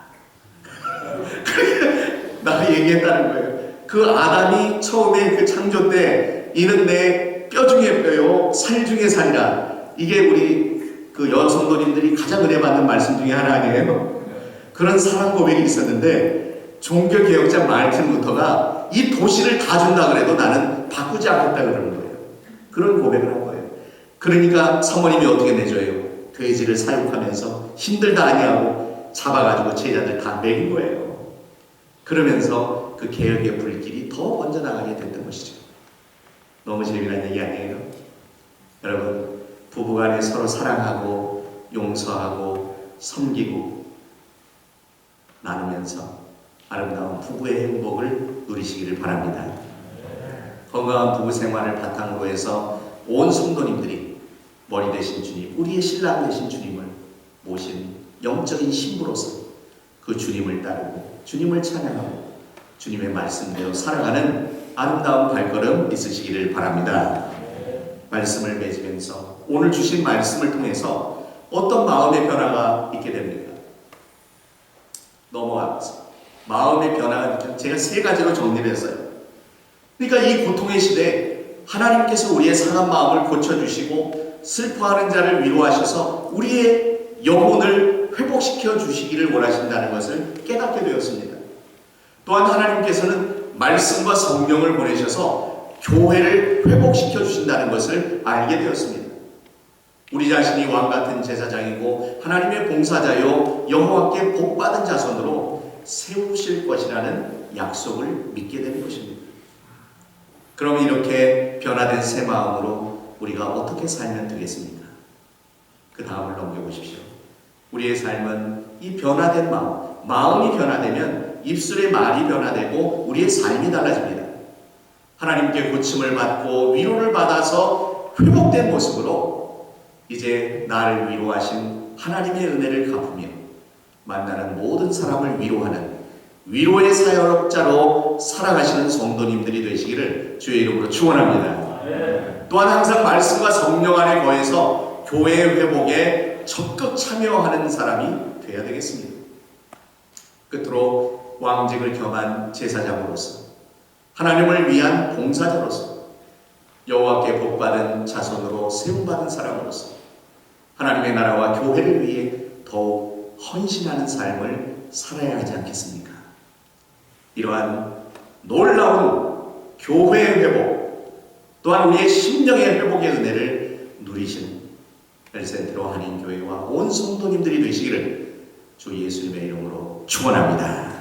Speaker 1: 나 얘기했다는 거예요. 그 아담이 처음에 그 창조 때 이는 내 뼈 중에 뼈요 살 중에 살이라, 이게 우리 그 여성도님들이 가장 은혜 받는 말씀 중에 하나 아니에요? 그런 사랑 고백이 있었는데, 종교개혁자 마르틴 루터가 이 도시를 다 준다 그래도 나는 바꾸지 않겠다 그러는 거예요. 그런 고백을 한 거예요. 그러니까 사모님이 어떻게 내줘요? 돼지를 사육하면서 힘들다 아니하고 잡아가지고 제자들 다 먹인 거예요. 그러면서 그 개혁의 불길이 더 번져나가게 됐던 것이죠. 너무 재미난 얘기 아니에요? 여러분, 부부간에 서로 사랑하고 용서하고 섬기고 나누면서 아름다운 부부의 행복을 누리시기를 바랍니다. 건강 건강한 부부 생활을 바탕으로 해서 온 성도님들이 머리 대신 주님, 우리의 신랑 되신 주님을 모신 영적인 신부로서 그 주님을 따르고 주님을 찬양하고 주님의 말씀대로 살아가는 아름다운 발걸음 있으시기를 바랍니다. 말씀을 맺으면서 오늘 주신 말씀을 통해서 어떤 마음의 변화가 있게 됩니까? 넘어가면서 마음의 변화가 제가 세 가지로 정리를 했어요. 그러니까 이 고통의 시대에 하나님께서 우리의 상한 마음을 고쳐주시고 슬퍼하는 자를 위로하셔서 우리의 영혼을 회복시켜 주시기를 원하신다는 것을 깨닫게 되었습니다. 또한 하나님께서는 말씀과 성령을 보내셔서 교회를 회복시켜 주신다는 것을 알게 되었습니다. 우리 자신이 왕같은 제사장이고 하나님의 봉사자요 여호와께 복받은 자손으로 세우실 것이라는 약속을 믿게 되는 것입니다. 그럼 이렇게 변화된 새 마음으로 우리가 어떻게 살면 되겠습니까? 그 다음을 넘겨보십시오. 우리의 삶은 이 변화된 마음이 변화되면 입술의 말이 변화되고 우리의 삶이 달라집니다. 하나님께 고침을 받고 위로를 받아서 회복된 모습으로 이제 나를 위로하신 하나님의 은혜를 갚으며 만나는 모든 사람을 위로하는 위로의 사역자로 살아가시는 성도님들이 되시기를 주의 이름으로 축원합니다. 또한 항상 말씀과 성령 안에 거해서 교회 회복에 적극 참여하는 사람이 되어야 되겠습니다. 끝으로 왕직을 겸한 제사장으로서 하나님을 위한 봉사자로서 여호와께 복받은 자손으로 세움받은 사람으로서 하나님의 나라와 교회를 위해 더욱 헌신하는 삶을 살아야 하지 않겠습니까? 이러한 놀라운 교회의 회복 또한 우리의 심령의 회복의 은혜를 누리시는 엘센트로 한인교회와 온 성도님들이 되시기를 주 예수님의 이름으로 축원합니다.